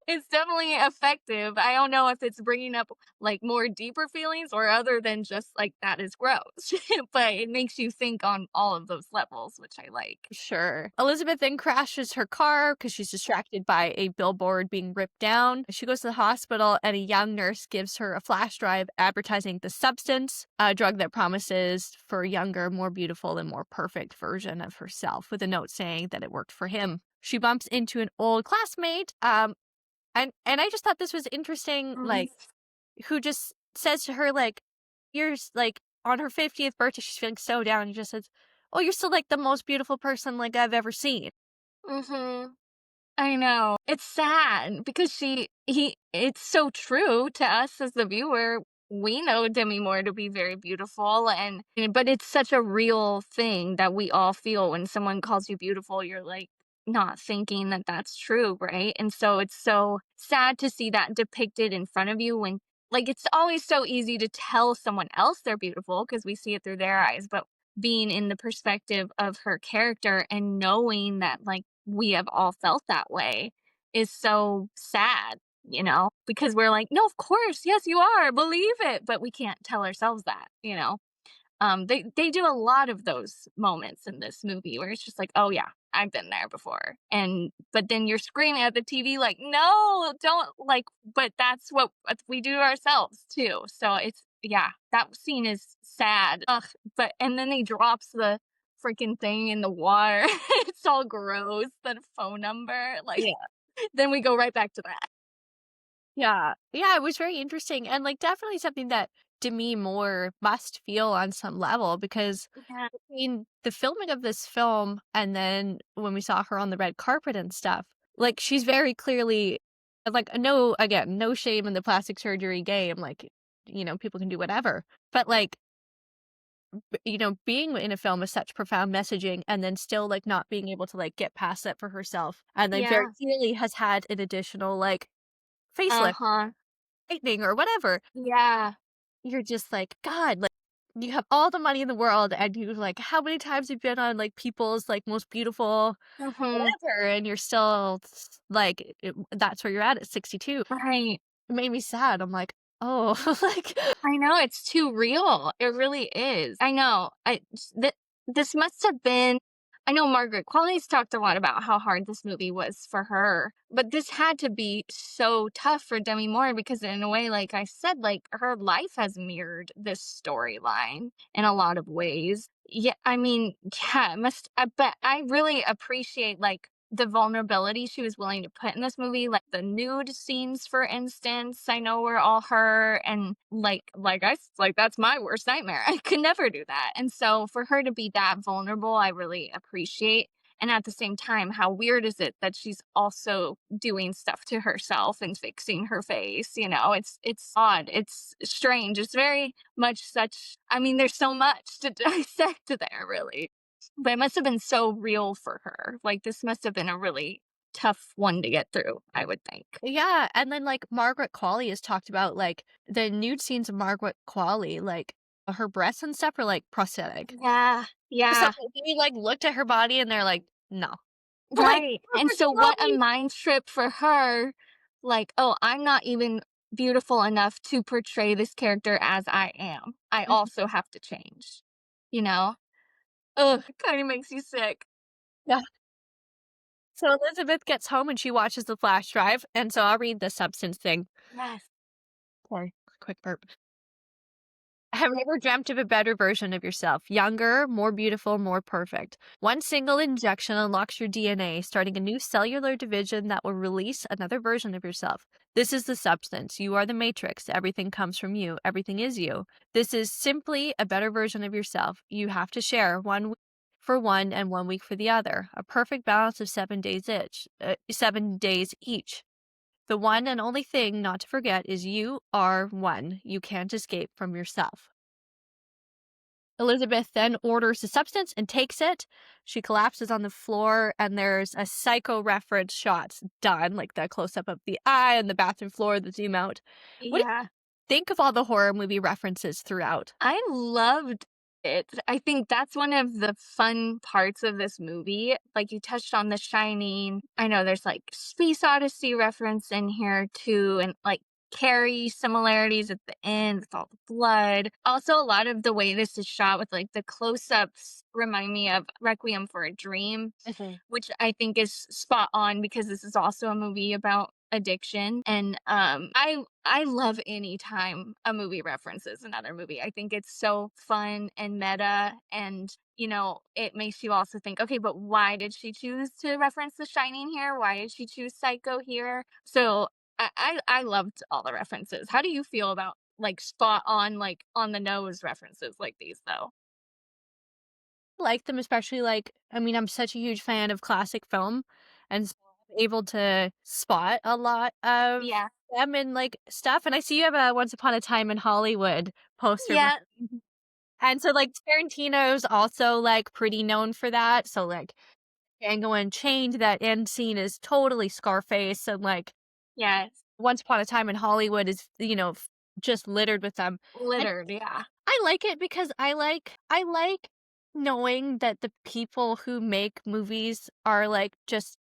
It's definitely effective. I don't know if it's bringing up, like, more deeper feelings or other than just, like, "That is gross." But it makes you think on all of those levels, which I like. Sure. Elizabeth then crashes her car because she's distracted by a billboard being ripped down. She goes to the hospital, and a young nurse gives her a flash drive advertising the substance, a drug that promises for a younger, more beautiful, and more perfect version of herself, with a note saying that it worked for him. She bumps into an old classmate, and I just thought this was interesting, Mhm. like, who just says to her, like, "You're like, on her 50th birthday, she's feeling so down, and he just says, 'Oh, you're still, like, the most beautiful person, like, I've ever seen.'" Mhm. I know. It's sad because it's so true to us as the viewer. We know Demi Moore to be very beautiful but it's such a real thing that we all feel when someone calls you beautiful, you're like not thinking that that's true, right? And so it's so sad to see that depicted in front of you when like it's always so easy to tell someone else they're beautiful because we see it through their eyes, but being in the perspective of her character and knowing that like we have all felt that way is so sad, because we're like, no, of course, yes, you are, believe it, but we can't tell ourselves that. They do a lot of those moments in this movie where it's just like, oh yeah, I've been there before, and but then you're screaming at the TV like, no, don't like, but that's what we do to ourselves too. So it's yeah, that scene is sad. Ugh, but and then he drops the freaking thing in the water. It's all gross. The phone number, like, Yeah. then we go right back to that. Yeah. Yeah, it was very interesting and, like, definitely something that Demi Moore must feel on some level because Yeah. between the filming of this film and then when we saw her on the red carpet and stuff, like, she's very clearly like, no again, no shame in the plastic surgery game, like, people can do whatever, but, like, being in a film with such profound messaging and then still, like, not being able to, like, get past that for herself and, like, very Yeah. clearly has had an additional, like, facelift, Uh-huh. tightening, or whatever. Yeah. You're just like, "God," like, you have all the money in the world, and you like, how many times you've been on, like, people's, like, most beautiful Mhm. whatever, and you're still like, that's where you're at 62. Right. It made me sad. I'm like, "Oh," like I know, it's too real. It really is. I know. This must have been I know Margaret Qualley's talked a lot about how hard this movie was for her, but this had to be so tough for Demi Moore because in a way, like I said, like her life has mirrored this storyline in a lot of ways. Yeah, I mean, yeah, it must but I really appreciate like the vulnerability she was willing to put in this movie, like the nude scenes, for instance, I know were all her, and like that's my worst nightmare. I could never do that, and so for her to be that vulnerable, I really appreciate. And at the same time, how weird is it that she's also doing stuff to herself and fixing her face? It's odd. It's strange. It's very much such. I mean, there's so much to dissect there, really. But it must have been so real for her. Like, this must have been a really tough one to get through, I would think. yeah, and then, like, Margaret Qualley has talked about, like, the nude scenes of Margaret Qualley, like, her breasts and stuff are, like, prosthetic. Yeah, So, yeah, they, like, looked at her body and they're like, "No." Like, right. And Margaret so what a Qualley mind trip for her, like, "Oh, I'm not even beautiful enough to portray this character as I am. I Mhm. also have to change." You know? Ugh, it kinda makes you sick. Yeah. So Elizabeth gets home and she watches the flash drive, and so I'll read the substance thing. Yes. Sorry, quick burp. Have you ever dreamt of a better version of yourself? Younger, more beautiful, more perfect. One single injection unlocks your DNA, starting a new cellular division that will release another version of yourself. This is the substance. You are the matrix. Everything comes from you. Everything is you. This is simply a better version of yourself. You have to share 1 week for one and 1 week for the other. A perfect balance of 7 days each. 7 days each. The one and only thing not to forget is you are one. You can't escape from yourself. Elizabeth then orders the substance and takes it. She collapses on the floor, and there's a psycho reference shots done, like the close up of the eye and the bathroom floor, the zoom out. What do Yeah. you think of all the horror movie references throughout? I loved it. I think that's one of the fun parts of this movie. Like you touched on The Shining. I know there's like Space Odyssey reference in here too, and like Carrie similarities at the end with all the blood. Also, a lot of the way this is shot with like the close ups remind me of Requiem for a Dream, Mhm. which I think is spot on because this is also a movie about addiction. And I love any time a movie references another movie. I think it's so fun and meta, and it makes you also think, okay, but why did she choose to reference The Shining here? Why did she choose Psycho here? So I loved all the references. How do you feel about like spot on, like on the nose references like these though? Like them, especially like, I mean, I'm such a huge fan of classic film, and so I'm able to spot a lot of Yeah. them and like stuff. And I see you have a Once Upon a Time in Hollywood poster behind. Yeah. And so, like, Tarantino's also, like, pretty known for that, so, like, Django Unchained, that end scene is totally Scarface, and, like, Yes. Once Upon a Time in Hollywood is, just littered with them, and Littered, yeah. I like it because I like knowing that the people who make movies are, like, just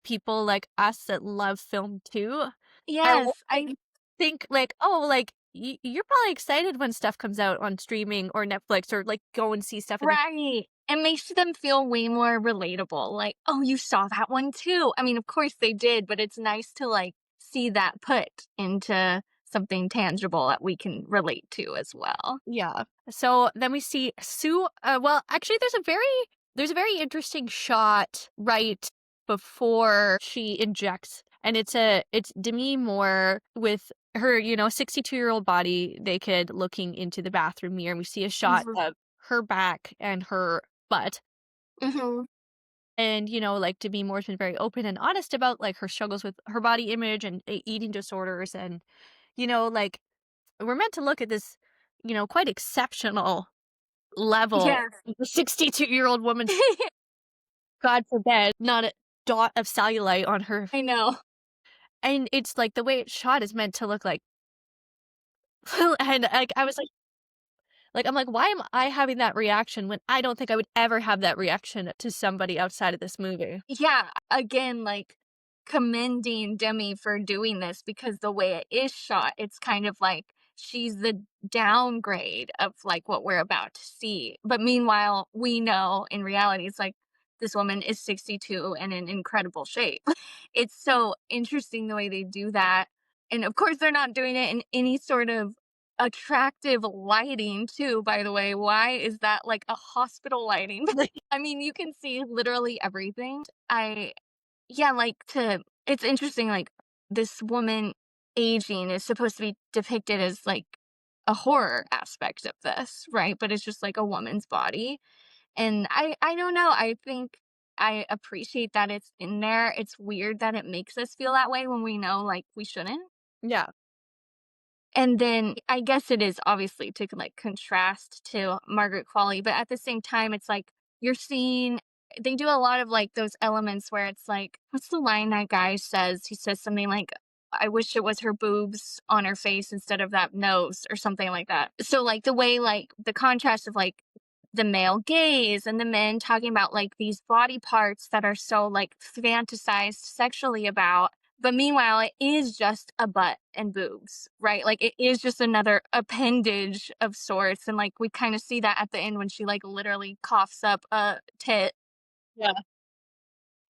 people like us that love film too, are Yes, like, think, like, "Oh, like, you're probably excited when stuff comes out on streaming or Netflix or, like, go and see stuff in the." right. It makes them feel way more relatable. Like, oh, you saw that one too. I mean, of course they did, but it's nice to like see that put into something tangible that we can relate to as well. Yeah. So then we see Sue. Well, actually, there's a very interesting shot right before she injects, and it's Demi Moore with her 62-year-old body naked, looking into the bathroom mirror, and we see a shot Mhm. of her back and her butt. Mhm. And like Demi Moore's been very open and honest about like her struggles with her body image and eating disorders, and like we're meant to look at this, quite exceptional level Yes. of a 62-year-old woman, God forbid, not a dot of cellulite on her. I know. And it's like the way it's shot is meant to look like, and like I was like I'm like, why am I having that reaction when I don't think I would ever have that reaction to somebody outside of this movie? Yeah, again, like commending Demi for doing this because the way it is shot, it's kind of like she's the downgrade of like what we're about to see. But meanwhile, we know in reality, it's like this woman is 62 and in incredible shape. It's so interesting the way they do that. And of course, they're not doing it in any sort of attractive lighting, too, by the way. Why is that like a hospital lighting? I mean, you can see literally everything. I yeah, like to it's interesting, like this woman aging is supposed to be depicted as like a horror aspect of this, right? But it's just like a woman's body. And I don't know. I think I appreciate that it's in there. It's weird that it makes us feel that way when we know like we shouldn't. Yeah. And then I guess it is obviously to like contrast to Margaret Qualley, but at the same time, it's like you're seeing they do a lot of like those elements where it's like, what's the line that guy says? He says something like, I wish it was her boobs on her face instead of that nose or something like that. So like the way like the contrast of like the male gaze and the men talking about like these body parts that are so like fantasized sexually about, but meanwhile, it is just a butt and boobs, right? Like it is just another appendage of sorts. And like we kind of see that at the end when she like literally coughs up a tit. Yeah.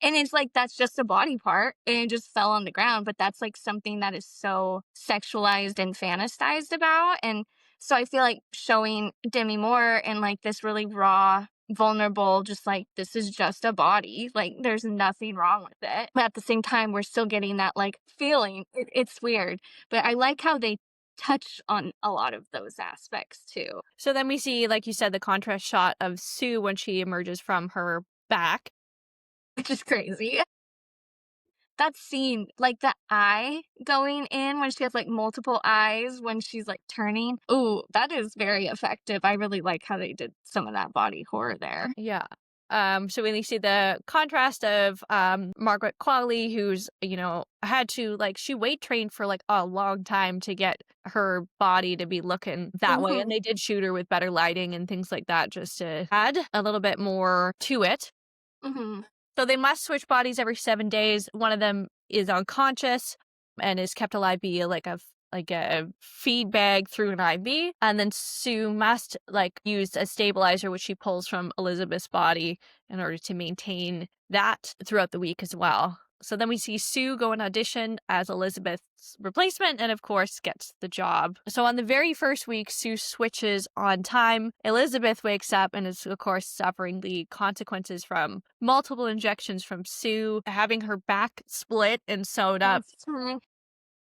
And it's like that's just a body part and it just fell on the ground. But that's like something that is so sexualized and fantasized about. And So I feel like showing Demi Moore in like this really raw, vulnerable, just like this is just a body. Like there's nothing wrong with it. But at the same time, we're still getting that like feeling. It's weird. But I like how they touch on a lot of those aspects too. So then we see, like you said, the contrast shot of Sue when she emerges from her back. Which is crazy. That scene, like the eye going in when she has like multiple eyes when she's like turning. Ooh, that is very effective. I really like how they did some of that body horror there. Yeah. So when you see the contrast of Margaret Qualley, who's, had to like she weight trained for like a long time to get her body to be looking that way. And Hmm. they did shoot her with better lighting and things like that just to add a little bit more to it. Hmm. So they must switch bodies every 7 days. One of them is unconscious and is kept alive via like a feed bag through an IV. And then Sue must like use a stabilizer, which she pulls from Elizabeth's body in order to maintain that throughout the week as well. So then we see Sue go and audition as Elizabeth's replacement and, of course, gets the job. So on the very first week, Sue switches on time. Elizabeth wakes up and is, of course, suffering the consequences from multiple injections from Sue, having her back split and sewed up.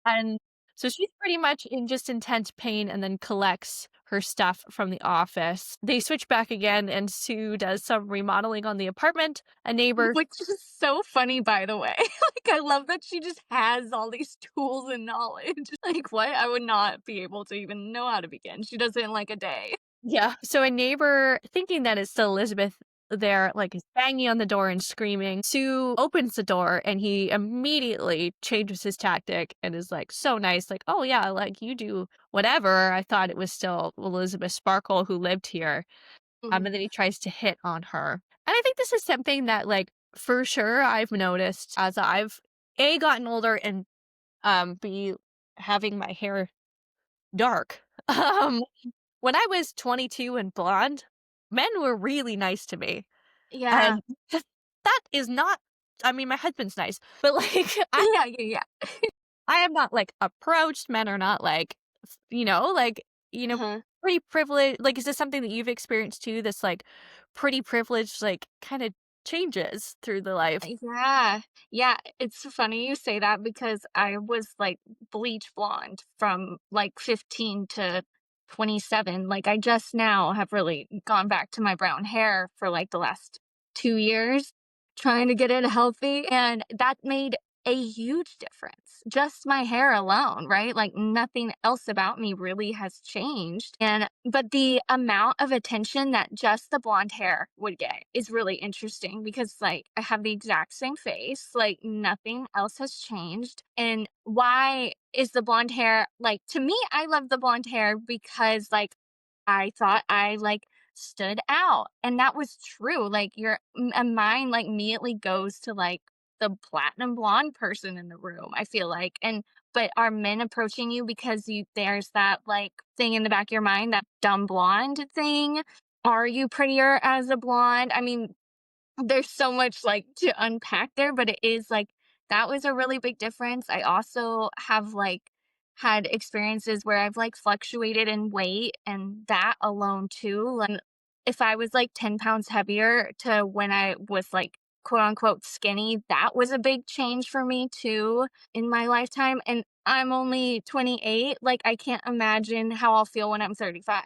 And so she's pretty much in just intense pain and then collects her stuff from the office. They switch back again, and Sue does some remodeling on the apartment. A neighbor, Which is so funny, by the way. Like, I love that she just has all these tools and knowledge. Like, what? I would not be able to even know how to begin. She does it in like a day. yeah. So a neighbor, thinking that it's still Elizabeth there, like is banging on the door and screaming. Sue opens the door and he immediately changes his tactic and is like so nice, like, oh yeah, like you do whatever. I thought it was still Elizabeth Sparkle who lived here. Mhm. And then he tries to hit on her. And I think this is something that, like, for sure I've noticed as I've A, gotten older and B, having my hair dark. Um, when I was 22 and blonde, men were really nice to me. Yeah. And that is not, I mean, my husband's nice, but like Yeah, yeah, yeah. I am not like approached. Men are not like, like, Uh-huh. pretty privileged. Like, is this something that you've experienced too? This like pretty privileged, like kind of changes through the life. Yeah. Yeah, it's funny you say that because I was, like, bleach blonde from, like, 15 to 27. Like, I just now have really gone back to my brown hair for, like, the last 2 years, trying to get it healthy, and that made a huge difference. Just my hair alone, right? Like, nothing else about me really has changed, and but the amount of attention that just the blonde hair would get is really interesting because, like, I have the exact same face, like, nothing else has changed, and why is the blonde hair like, to me, I love the blonde hair because, like, I thought I, like, stood out, and that was true, like, your mind, like, immediately goes to, like, the platinum blonde person in the room, I feel like, and but are men approaching you because there's that, like, thing in the back of your mind, that dumb blonde thing? Are you prettier as a blonde? I mean, there's so much, like, to unpack there, but it is, like, that was a really big difference. I also have, like, had experiences where I've, like, fluctuated in weight, and that alone too, like, if I was, like, 10 pounds heavier to when I was, like, quote, unquote, "skinny," that was a big change for me too in my lifetime, and I'm only 28, like, I can't imagine how I'll feel when I'm 35.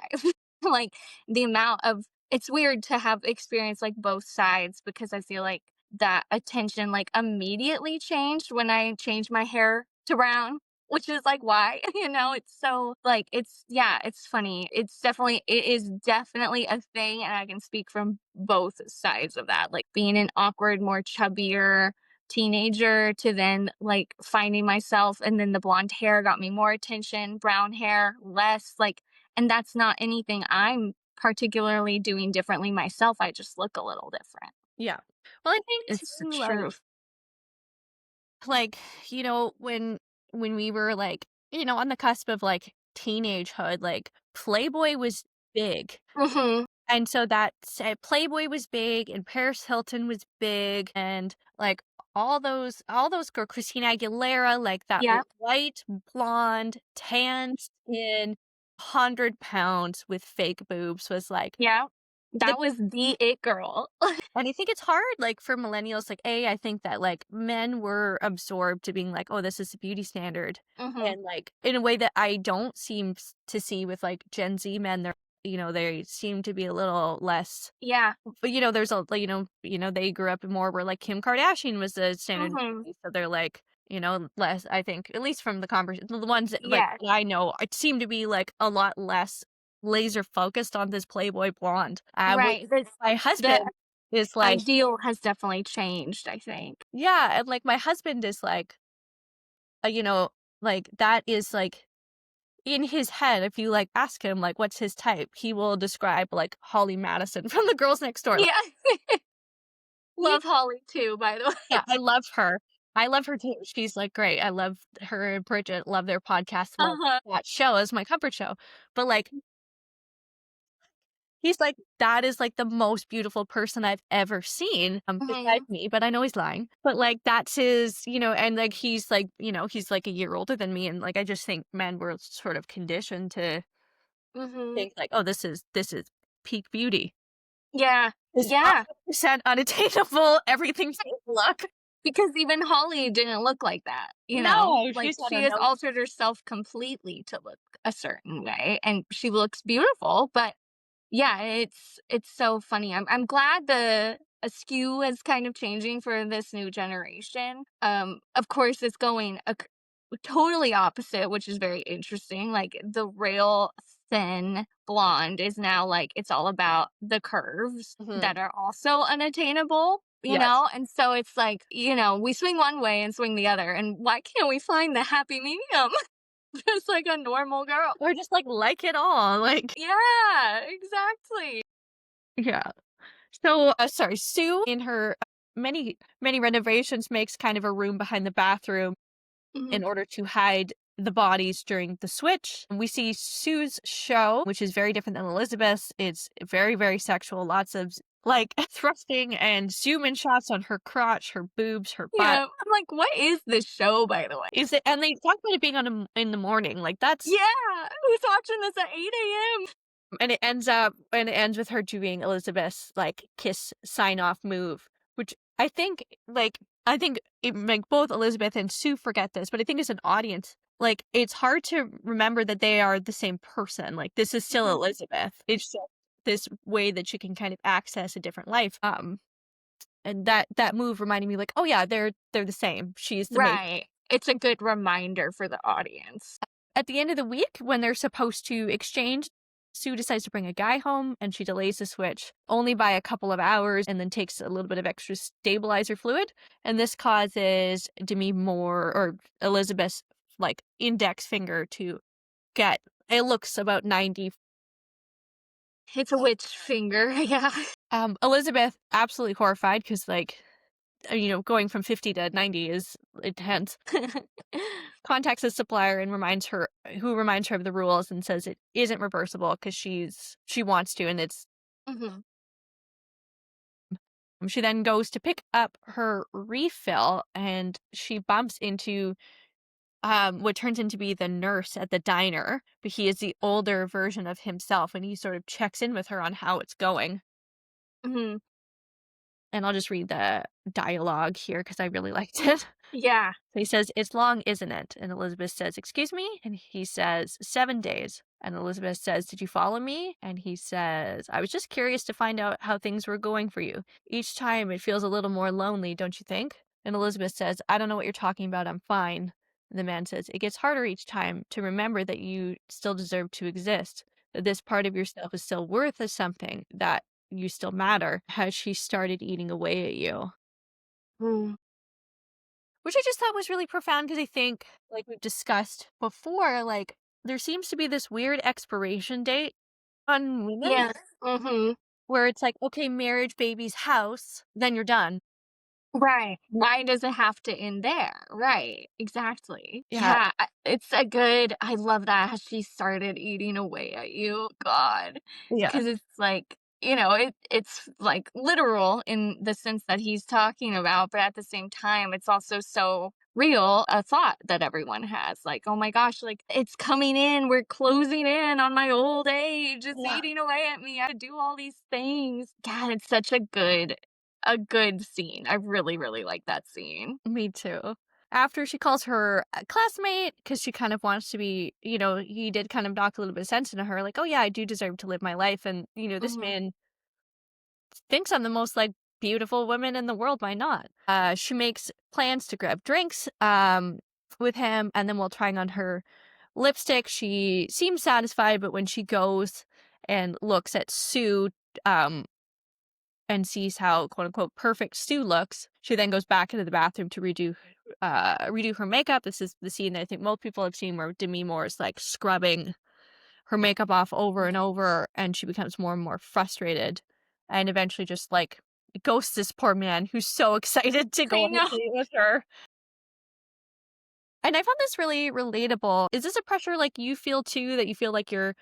Like, the amount of it's weird to have experienced, like, both sides because I feel like that attention, like, immediately changed when I changed my hair to brown, which is, like, why? It's so like, it's yeah, it's funny. It is definitely a thing, and I can speak from both sides of that, like, being an awkward, more chubbier teenager to then, like, finding myself, and then the blonde hair got me more attention, brown hair, less, like and that's not anything I'm particularly doing differently myself, I just look a little different. Yeah. Well, I think It's too, true. like, when we were like, on the cusp of like teenagehood, like Playboy was big. Mhm. And so that Playboy was big and Paris Hilton was big and like all those girl Christina Aguilera, like that Yep. white, blonde, tan skin. 100 pounds with fake boobs was like Yeah. the That was the it girl. and I think it's hard, like, for millennials, like, I think that, like, men were absorbed to being like, "Oh, this is the beauty standard," Mhm. and, like, in a way that I don't seem to see with, like, Gen Z men, they seem to be a little less Yeah. but, there's a like, they grew up more where, like, Kim Kardashian was the standard, Mhm. so they're, like, less I think, at least from the conversation the ones that, like, Yes. that I know, it seem to be, like, a lot less laser focused on this Playboy blonde, which Right. my The husband is like ideal has definitely changed, I think. yeah, and, like, my husband is like, you know, like, that is, like in his head, if you, like, ask him, like, what's his type, he will describe, like, Holly Madison from The Girls Next Door, like, Yeah. he Love Holly too, by the way. yeah, I love her. I love her too. She's, like, great. I love her and Bridget, love their podcast, love Uh-huh. that show as my comfort show. But, like, he's like, "That is, like, the most beautiful person I've ever seen, besides Mhm. me," but I know he's lying. But, like, that's his and, like, he's, like, a year older than me, and, like, I just think men were sort of conditioned to Mhm. think, like, "Oh, this is peak beauty. Yeah. This Yeah. 100% unattainable, everything fake look." Because even Holly didn't look like that, you know? No, Like, she's had she a has no altered herself completely to look a certain way, and she looks beautiful, but yeah, it's so funny. I'm glad the askew is kind of changing for this new generation. Of course, it's going totally opposite, which is very interesting. Like the real thin blonde is now like it's all about the curves Mhm. that are also unattainable. Yes. And so it's like, we swing one way and swing the other. And why can't we find the happy medium? Just like a normal girl. Or just, like it all, like Yeah, exactly. yeah. So, sorry, Sue in her many, many renovations makes kind of a room behind the bathroom Mhm. in order to hide the bodies during the switch. We see Sue's show, which is very different than Elizabeth's. It's very, very sexual, lots of like thrusting and zoom in shots on her crotch, her boobs, her butt. Yeah, I'm like, "What is this show, by the way?" Is it and they talk about it being in the morning. Like that's Yeah, who's watching this at 8 AM? and it ends with her doing Elizabeth's like kiss sign off move, which I think like both Elizabeth and Sue forget this, but I think as an audience, like it's hard to remember that they are the same person. Like this is still Mhm. Elizabeth. It's just this way that she can kind of access a different life. And that move reminded me like, oh yeah, they're the same. She's the maid. Right. It's a good reminder for the audience. At the end of the week, when they're supposed to exchange, Sue decides to bring a guy home and she delays the switch only by a couple of hours and then takes a little bit of extra stabilizer fluid. And this causes Demi Moore or Elizabeth's like index finger to get, it looks about 90. It's a witch finger, yeah. Elizabeth absolutely horrified because going from 50 to 90 is intense. Contacts the supplier and reminds her of the rules and says it isn't reversible because she wants to and it's Mhm. she then goes to pick up her refill and she bumps into what turns into be the nurse at the diner, but he is the older version of himself and he sort of checks in with her on how it's going. Mhm. And I'll just read the dialogue here because I really liked it. Yeah. So he says, "It's long, isn't it?" And Elizabeth says, "Excuse me?" And he says, "7 days." And Elizabeth says, "Did you follow me?" And he says, "I was just curious to find out how things were going for you. Each time it feels a little more lonely, don't you think?" And Elizabeth says, "I don't know what you're talking about. I'm fine." And the man says, "It gets harder each time to remember that you still deserve to exist, that this part of yourself is still worth something, that you still matter." Has she started eating away at you? Mm. Which I just thought was really profound because I think, like we've discussed before, like there seems to be this weird expiration date on women Yeah. Mhm. where it's like, okay, marriage, babies, house, then you're done. Right. Why does it have to end there? Right. Exactly. Yeah, Yeah. I love that how she started eating away at you. God. yeah, Cause it's like, it's like literal in the sense that he's talking about, but at the same time, it's also so real a thought that everyone has, like, "Oh my gosh, like, it's coming in, we're closing in on my old age, it's Yeah. eating away at me, I have to do all these things." God, it's such a good scene. I really, really like that scene. Me too. After she calls her classmate, because she kind of wants to be, he did kind of knock a little bit of sense into her, like, oh yeah, I do deserve to live my life. And, this Mhm. man thinks I'm the most like beautiful woman in the world. Why not? She makes plans to grab drinks with him, and then while trying on her lipstick, she seems satisfied, but when she goes and looks at Sue, um, and sees how quote unquote perfect Stu looks, she then goes back into the bathroom to redo her makeup. This is the scene that I think most people have seen where Demi Moore is like scrubbing her makeup off over and over, and she becomes more and more frustrated and eventually just like ghosts this poor man who's so excited to go I on a know. date with her. And I found this really relatable. Is this a pressure like you feel too, that you feel like you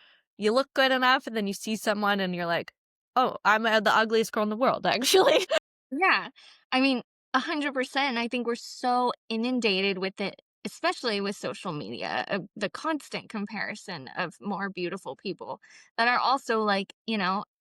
look good enough and then you see someone and you're like, oh, I'm the ugliest girl in the world, actually. Yeah. I mean, 100%. I think we're so inundated with it, especially with social media, the constant comparison of more beautiful people that are also like,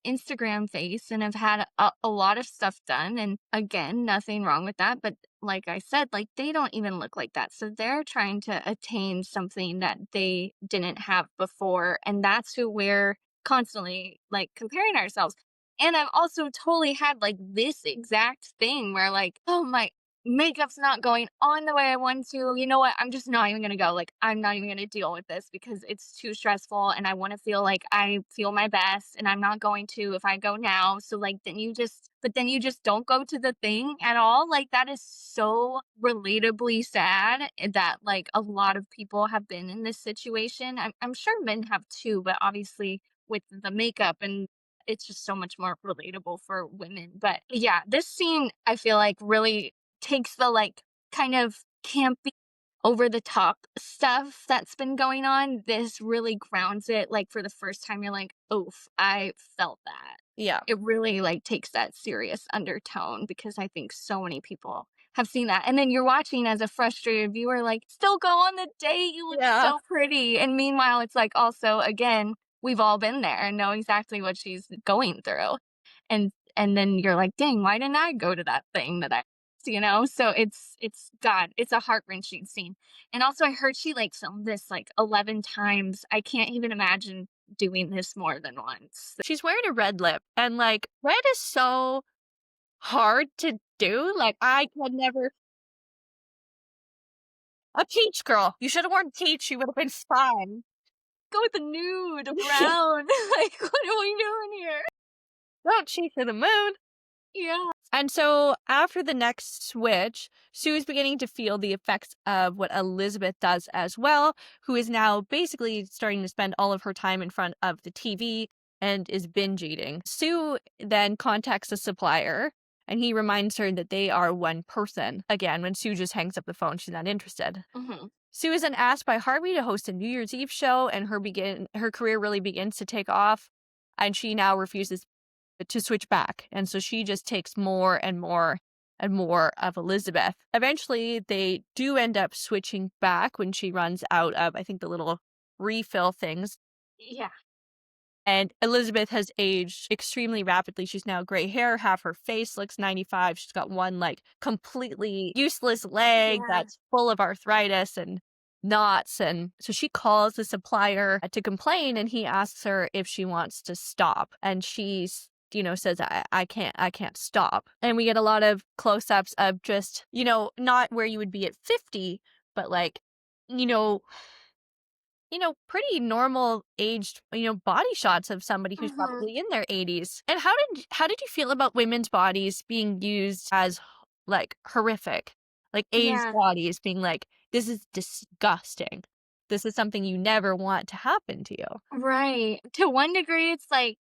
Instagram face and have had a lot of stuff done. And again, nothing wrong with that. But like I said, like they don't even look like that. So they're trying to attain something that they didn't have before. And that's who we're constantly like comparing ourselves. And I've also totally had like this exact thing where like, oh, my makeup's not going on the way I want to. You know what? I'm just not even gonna go. Like, I'm not even gonna deal with this because it's too stressful and I want to feel like I feel my best and I'm not going to if I go now. So like then you just don't go to the thing at all. Like that is so relatably sad that like a lot of people have been in this situation. I'm sure men have too, but obviously with the makeup and it's just so much more relatable for women. But yeah, this scene I feel like really takes the like kind of campy over the top stuff that's been going on. This really grounds it like for the first time you're like, "Oof, I felt that." Yeah. It really like takes that serious undertone because I think so many people have seen that. And then you're watching as a frustrated viewer like, "Still go on the date. You look Yeah. so pretty." And meanwhile, it's like also again we've all been there and know exactly what she's going through. And then you're like, "Dang, why didn't I go to that thing that I," So it's God, it's a heart-wrenching scene. And also I heard she like filmed this like 11 times. I can't even imagine doing this more than once. She's wearing a red lip, and like red is so hard to do. Like I could never. A peach girl. You should have worn peach. You would have been fine. Go with the nude, brown. Like, what are we doing here? Don't cheat for the moon. Yeah. And so after the next switch, Sue is beginning to feel the effects of what Elizabeth does as well, who is now basically starting to spend all of her time in front of the TV and is binge eating. Sue then contacts a supplier and he reminds her that they are one person. Again, when Sue just hangs up the phone, she's not interested. Hmm. Sue is then asked by Harvey to host a New Year's Eve show, and her career really begins to take off, and she now refuses to switch back. And so she just takes more and more and more of Elizabeth. Eventually, they do end up switching back when she runs out of, I think, the little refill things. Yeah. And Elizabeth has aged extremely rapidly. She's now gray hair, half her face looks 95. She's got one like completely useless leg Yeah. that's full of arthritis and knots. And so she calls the supplier to complain, and he asks her if she wants to stop. And she's says, I can't stop. And we get a lot of close-ups of just, not where you would be at 50, but like, you know, pretty normal aged, body shots of somebody who's Hmm. probably in their 80s. And how did you feel about women's bodies being used as like horrific? Like aged Yeah. bodies being like, this is disgusting. This is something you never want to happen to you. Right. To one degree, it's like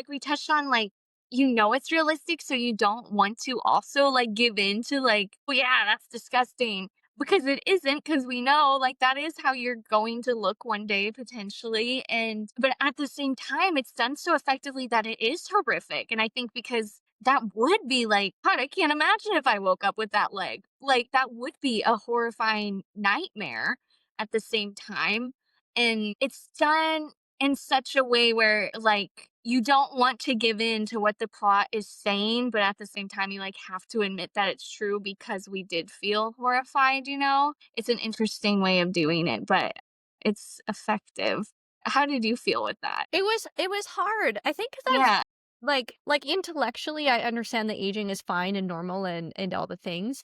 we touched on, like, it's realistic, so you don't want to also like give in to like, oh yeah, that's disgusting. Because it isn't, because we know like that is how you're going to look one day potentially. And but at the same time, it's done so effectively that it is horrific. And I think because that would be like, God, I can't imagine if I woke up with that leg. Like, that would be a horrifying nightmare at the same time. And it's done in such a way where, like, you don't want to give in to what the plot is saying, but at the same time, you like have to admit that it's true because we did feel horrified, you know? It's an interesting way of doing it, but it's effective. How did you feel with that? It was hard. I think 'cause I've Yeah. like, intellectually, I understand that aging is fine and normal and all the things,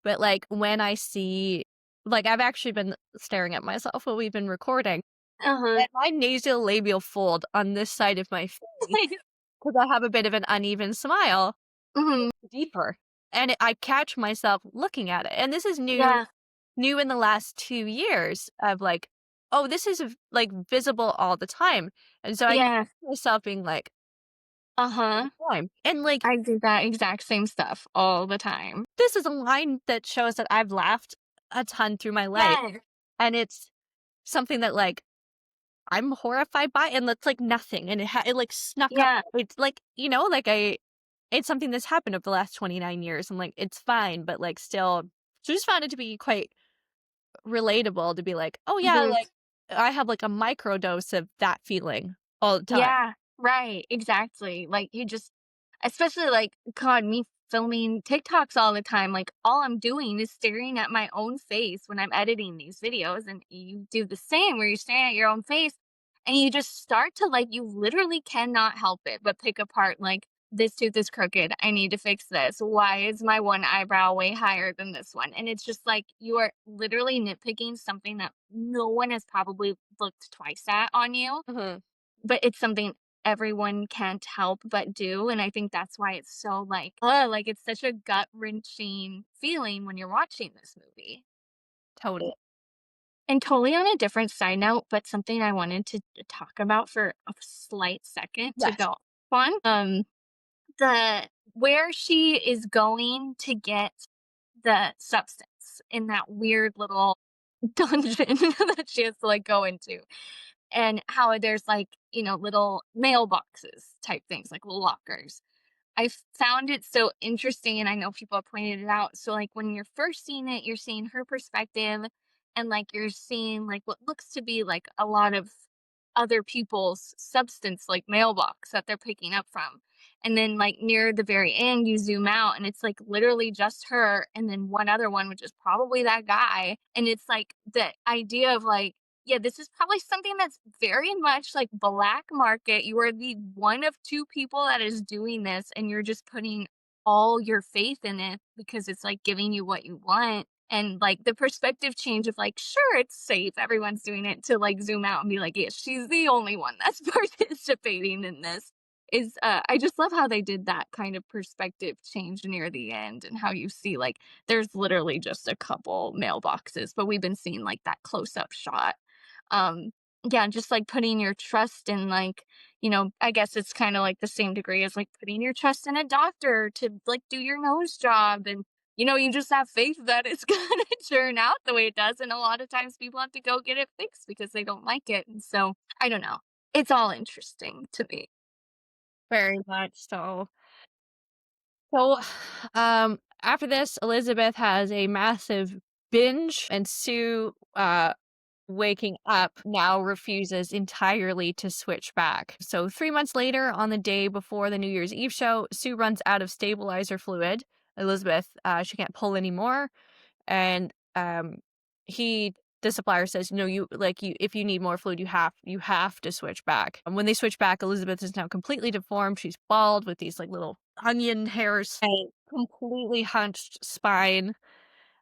but, like, when I see like, I've actually been staring at myself while we've been recording, Uh-huh. and my nasolabial fold on this side of my face, 'cause I have a bit of an uneven smile, Mhm. deeper, and I catch myself looking at it, and this is Yeah. new in the last 2 years of, like, "Oh, this is, like, visible all the time," and so I catch Yeah. myself being like, "All Uh-huh. the time," and, like, I do that exact same stuff all the time. this is a line that shows that I've laughed a ton through my life, Yeah. and it's something that, like, I'm horrified by, and that's, like, nothing, and it, like, snuck up Yeah. it's, like, like, it's something that's happened over the last 29 years, and, like, it's fine, but, like, still just found it to be quite relatable to be like, "Oh, yeah, Mhm. like, I have, like, a micro dose of that feeling all the time." Yeah, right, exactly. Like, you just especially, like, God, me filming TikToks all the time, like, all I'm doing is staring at my own face when I'm editing these videos, and you do the same where you're staring at your own face, and you just start to, like you literally cannot help it but pick apart, like, "This tooth is crooked, I need to fix this. Why is my one eyebrow way higher than this one?" And it's just like, you are literally nitpicking something that no one has probably looked twice at on you, Mhm, but it's something everyone can't help but do, and I think that's why it's so, like, like, it's such a gut-wrenching feeling when you're watching this movie. totally. And totally on a different side note, but something I wanted to talk about for a slight second to Yes. go on, the where she is going to get the substance in that weird little dungeon that she has to, like, go into. And how there's, like, little mailboxes type things, like little lockers. I found it so interesting, and I know people have pointed it out. So, like, when you're first seeing it, you're seeing her perspective, and, like, you're seeing, like, what looks to be, like, a lot of other people's substance, like, mailbox that they're picking up from. And then, like, near the very end, you zoom out, and it's, like, literally just her and then one other one, which is probably that guy. And it's, like, the idea of, like, yeah, this is probably something that's very much like black market. You are the one of two people that is doing this, and you're just putting all your faith in it because it's like giving you what you want. And like the perspective change of like, sure, it's safe, everyone's doing it, to like zoom out and be like, yeah, she's the only one that's participating in this. Is I just love how they did that kind of perspective change near the end, and how you see like there's literally just a couple mailboxes, but we've been seeing like that close up shot. um yeah, just like putting your trust in, like, I guess it's kind of like the same degree as like putting your trust in a doctor to like do your nose job. And you just have faith that it's gonna turn out the way it does, and a lot of times people have to go get it fixed because they don't like it. And so I don't know, it's all interesting to me. Very much so. So, after this, Elizabeth has a massive binge, and Sue, waking up, now refuses entirely to switch back. So, 3 months later, on the day before the New Year's Eve show, Sue runs out of stabilizer fluid. Elizabeth, she can't pull anymore, and, he the supplier says, "No, if you need more fluid, you have to switch back." And when they switch back, Elizabeth is now completely deformed. She's bald with these, like, little onion hairs, and completely hunched spine.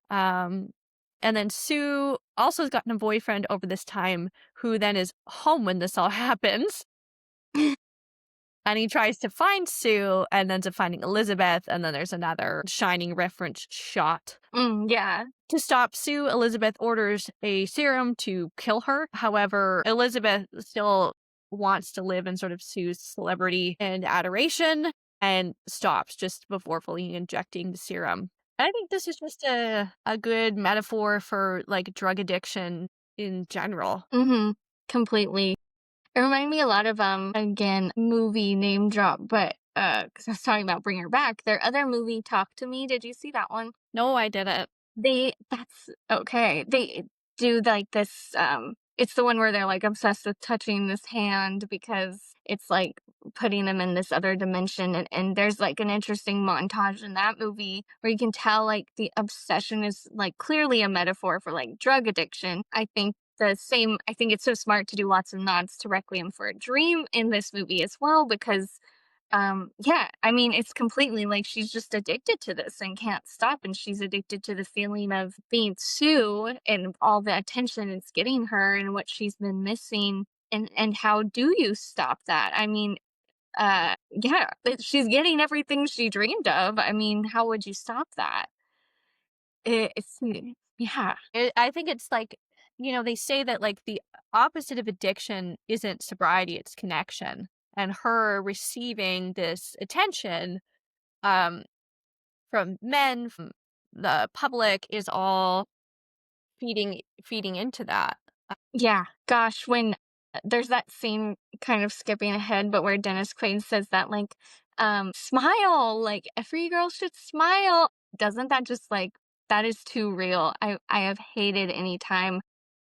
Um, and then Sue also has gotten a boyfriend over this time who then is home when this all happens. And he tries to find Sue and ends up finding Elizabeth. And then there's another shining reference shot. Yeah. To stop Sue, Elizabeth orders a serum to kill her. However, Elizabeth still wants to live in sort of Sue's celebrity and adoration, and stops just before fully injecting the serum. I think this is just a good metaphor for like drug addiction in general. Completely. It reminded me a lot of again, movie name drop, but because I was talking about Bring Her Back, their other movie, Talk to Me, did you see that one? No, I didn't. That's okay. They do like this, it's the one where they're like obsessed with touching this hand because it's like putting them in this other dimension. And there's like an interesting montage in that movie where you can tell like the obsession is like clearly a metaphor for like drug addiction. I think it's so smart to do lots of nods to Requiem for a Dream in this movie as well because yeah, I mean, it's completely like she's just addicted to this and can't stop, and she's addicted to the feeling of being Sue and all the attention it's getting her and what she's been missing. And how do you stop that? I mean, yeah, she's getting everything she dreamed of. I mean, how would you stop that? Yeah. I think it's like, they say that like the opposite of addiction isn't sobriety, it's connection. And her receiving this attention um from men, from the public is all feeding into that. Yeah, gosh, when there's that scene kind of skipping ahead, but where Dennis Quaid says that, like, smile, like, every girl should smile. Doesn't that just like, that is too real. I have hated any time,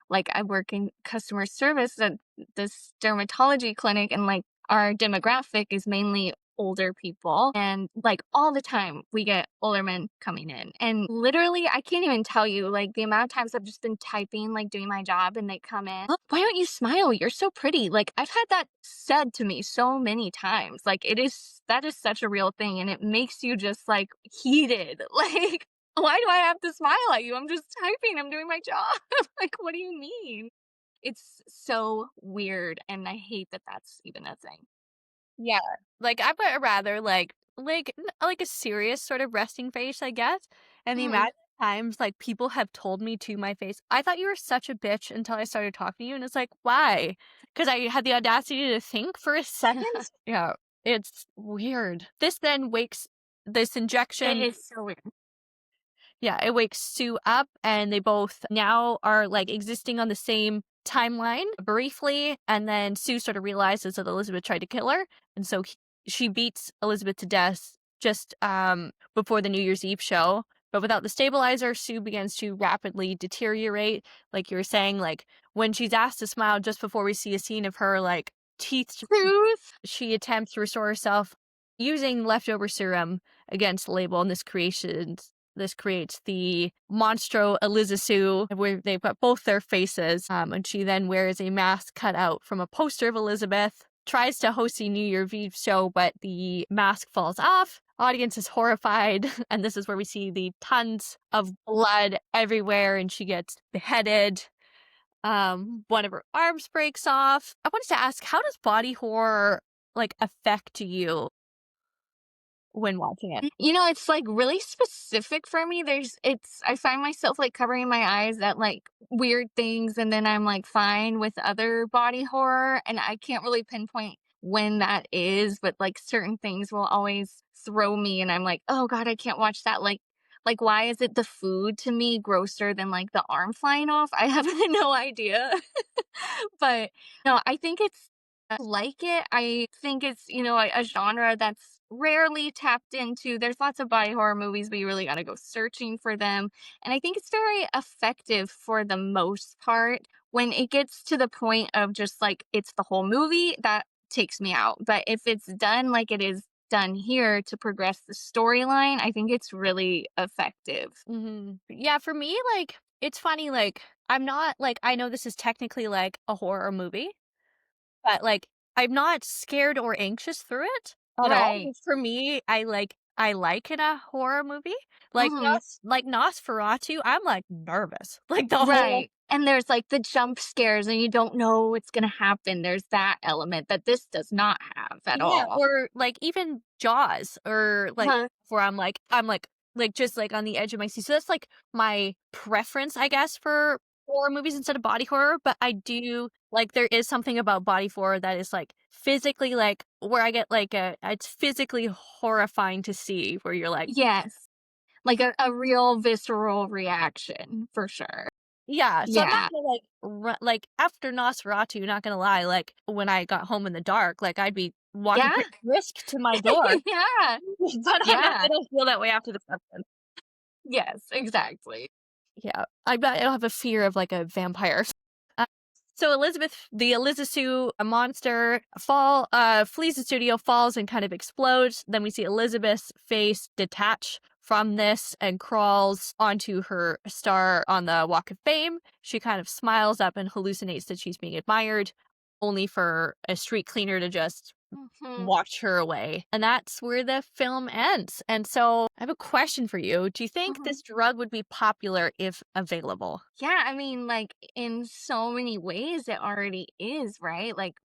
like, I work in customer service at this dermatology clinic, and like, our demographic is mainly older people. And like, all the time, we get older men coming in. And literally, I can't even tell you, like, the amount of times I've just been typing, like, doing my job, and they come in, "Oh, why don't you smile? You're so pretty." Like, I've had that said to me so many times. Like, that is such a real thing. And it makes you just like heated. Like, why do I have to smile at you? I'm just typing, I'm doing my job. Like, what do you mean? It's so weird. And I hate that that's even a thing. Yeah, like, I would rather, like a serious sort of resting face, I guess, and the Mm. amount of times, like, people have told me to my face, "I thought you were such a bitch until I started talking to you," and it's like, "Why? Because I had the audacity to think for a second?" Yeah, it's weird. This It injection is so weird. yeah, it wakes Sue up, and they both now are, like, existing on the same timeline briefly, and then Sue sort of realizes that Elizabeth tried to kill her, and so she beats Elizabeth to death just, before the New Year's Eve show, but without the stabilizer, Sue begins to rapidly deteriorate, like you were saying, like, when she's asked to smile just before we see a scene of her, like, teeth Truth. she attempts to restore herself using leftover serum against the label, and this creates the Monstro Elizasu, where they've got both their faces. And she then wears a mask cut out from a poster of Elizabeth, tries to host the New Year's Eve show, but the mask falls off. Audience is horrified, and this is where we see the tons of blood everywhere, and she gets beheaded. One of her arms breaks off. I wanted to ask, how does body horror like affect you when watching it? You know, it's like really specific for me. I find myself like covering my eyes at like weird things, and then I'm like fine with other body horror. And I can't really pinpoint when that is, but like certain things will always throw me, and I'm like, oh God, I can't watch that. Like, why is it the food to me grosser than like the arm flying off? I have no idea. But no, I think it's like it. I think it's, a genre that's rarely tapped into. There's lots of body horror movies, but you really got to go searching for them. And I think it's very effective for the most part. When it gets to the point of just like it's the whole movie, that takes me out. But if it's done like it is done here to progress the storyline, I think it's really effective. Yeah, for me, like, it's funny, like, I'm not like, I know this is technically like a horror movie, but like, I'm not scared or anxious through it at all. Right. For me, I like in a horror movie. Like Hmm. Like Nosferatu, I'm like nervous. Like the whole Right, and there's, like, the jump scares, and you don't know what's gonna happen. There's that element that this does not have at yeah, all. or like even Jaws or like Uh-huh. where I'm like just like on the edge of my seat. So that's like my preference, I guess, for horror movies instead of body horror. But I do like there is something about body horror that is like physically like where I get like it's physically horrifying to see where you're like, Yes, like a real visceral reaction, for sure. yeah, so I'm not Yeah. gonna like like after Nosferatu, not gonna lie, like when I got home in the dark, like I'd be walking Yeah. pretty brisk to my door, Yeah. but I Yeah. don't feel that way after the session. Yes, exactly. Yeah, I don't have a fear of, like, a vampire. Uh, so Elizabeth the Elizasu, a monster, flees the studio, falls, and kind of explodes. Then we see Elizabeth's face detach from this and crawls onto her star on the Walk of Fame. She kind of smiles up and hallucinates that she's being admired, only for a street cleaner to just Mhm. watch her away. And that's where the film ends. And so I have a question for you. Do you think Mhm. this drug would be popular if available? Yeah, I mean, like, in so many ways it already is, right? Like,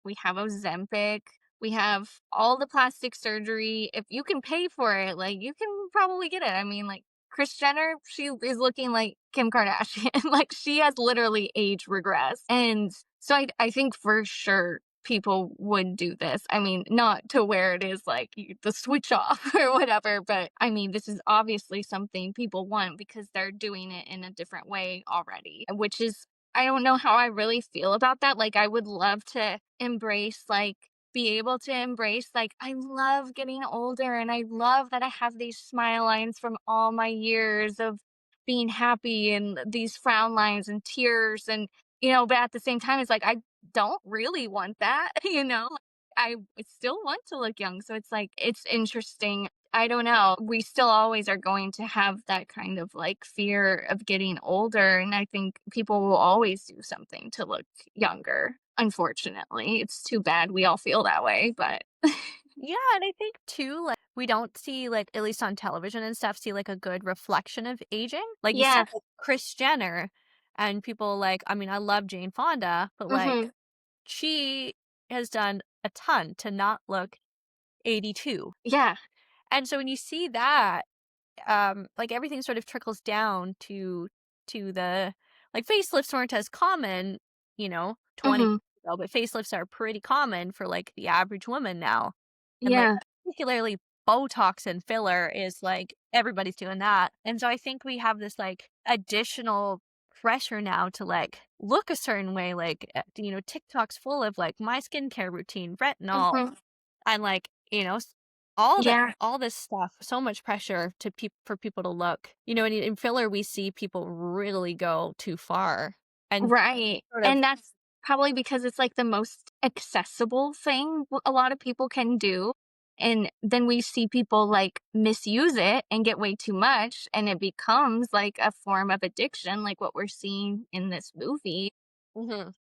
we have Ozempic, we have all the plastic surgery. If you can pay for it, like, you can probably get it. I mean, like, Kris Jenner, she is looking like Kim Kardashian. Like, she has literally age regress. And so I think for sure people would do this. I mean, not to where it is like the switch off or whatever, but I mean, this is obviously something people want because they're doing it in a different way already, which is, I don't know how I really feel about that. Like, I would love to embrace, like, be able to embrace, like, I love getting older and I love that I have these smile lines from all my years of being happy and these frown lines and tears and, but at the same time, it's like, I don't really want that, you know? I still want to look young. So it's like, it's interesting. I don't know. We still always are going to have that kind of like fear of getting older. And I think people will always do something to look younger. Unfortunately, it's too bad we all feel that way, but Yeah, and I think too, like, we don't see, like, at least on television and stuff, see like a good reflection of aging. Like you said, yeah. like Kris Jenner and people like, I mean, I love Jane Fonda, but like Hmm. she has done a ton to not look 82. Yeah. And so when you see that, like everything sort of trickles down to the like facelifts weren't as common, 20 Hmm. years ago, but facelifts are pretty common for like the average woman now. And like Yeah. particularly Botox and filler is like everybody's doing that. And so I think we have this like additional pressure now to like look a certain way. Like, TikTok's full of like my skincare routine, retinol, Hmm. and like, all the Yeah. all this stuff, so much pressure for people to look. In filler we see people really go too far and Right, sort of and that's probably because it's, like, the most accessible thing a lot of people can do, and then we see people, like, misuse it and get way too much, and it becomes, like, a form of addiction, like what we're seeing in this movie. Mhm.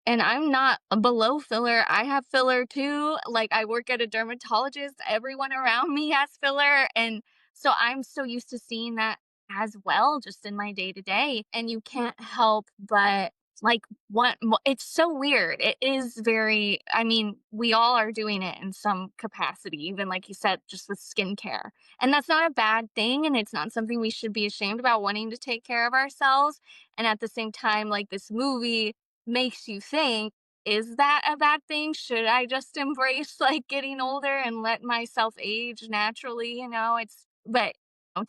And I'm not below filler. I have filler too. Like, I work at a dermatologist. Everyone around me has filler. And so I'm so used to seeing that as well, just in my day to day. And you can't help but like it's so weird. It is very, I mean, we all are doing it in some capacity, even like you said, just with skincare. And that's not a bad thing. And it's not something we should be ashamed about wanting to take care of ourselves. And at the same time, like this movie makes you think, is that a bad thing? Should I just embrace like getting older and let myself age naturally? But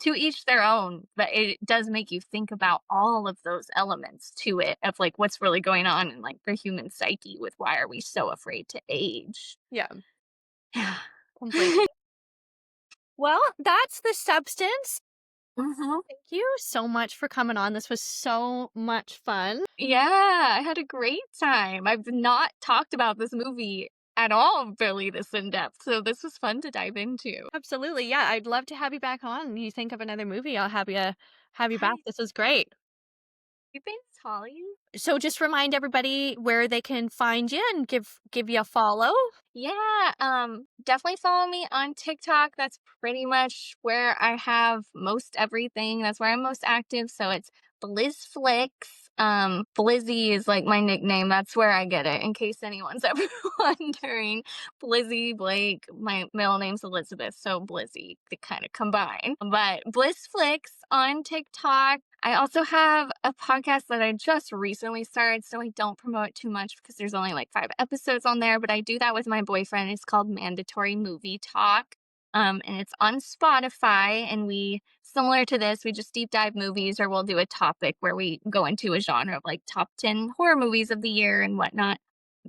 to each their own. But it does make you think about all of those elements to it of like what's really going on in like the human psyche with why are we so afraid to age? Yeah, Yeah. completely. Well, that's the substance. Hmm. Thank you so much for coming on. This was so much fun. Yeah, I had a great time. I've not talked about this movie at all really this in depth. So this was fun to dive into. Absolutely. Yeah, I'd love to have you back on. You think of another movie, I'll have you back. Hi. This was great. Thanks, Holly. So just remind everybody where they can find you and give you a follow. Yeah, definitely follow me on TikTok. That's pretty much where I have most everything. That's where I'm most active. So it's BlizzFlix. Blizzy is like my nickname. That's where I get it. In case anyone's ever wondering, Blizzy Blake. My middle name's Elizabeth, so Blizzy. They kind of combine. But BlizzFlix on TikTok. I also have a podcast that I just recently started, so I don't promote it too much because there's only like 5 episodes on there. But I do that with my boyfriend. It's called Mandatory Movie Talk. And it's on Spotify, and we, similar to this, we just deep dive movies, or we'll do a topic where we go into a genre of like top 10 horror movies of the year and whatnot.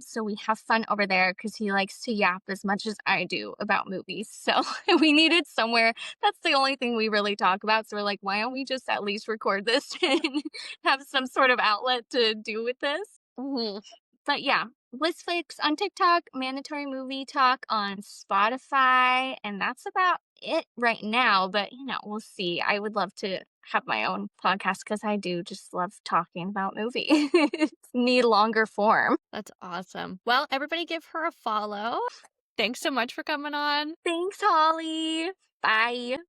So we have fun over there because he likes to yap as much as I do about movies. So we needed somewhere. That's the only thing we really talk about. So we're like, why don't we just at least record this and have some sort of outlet to do with this? But yeah, Blissflix on TikTok, Mandatory Movie Talk on Spotify, and that's about it right now. But we'll see. I would love to have my own podcast because I do just love talking about movies. Need longer form. That's awesome. Well, everybody give her a follow. Thanks so much for coming on. Thanks, Holly. Bye.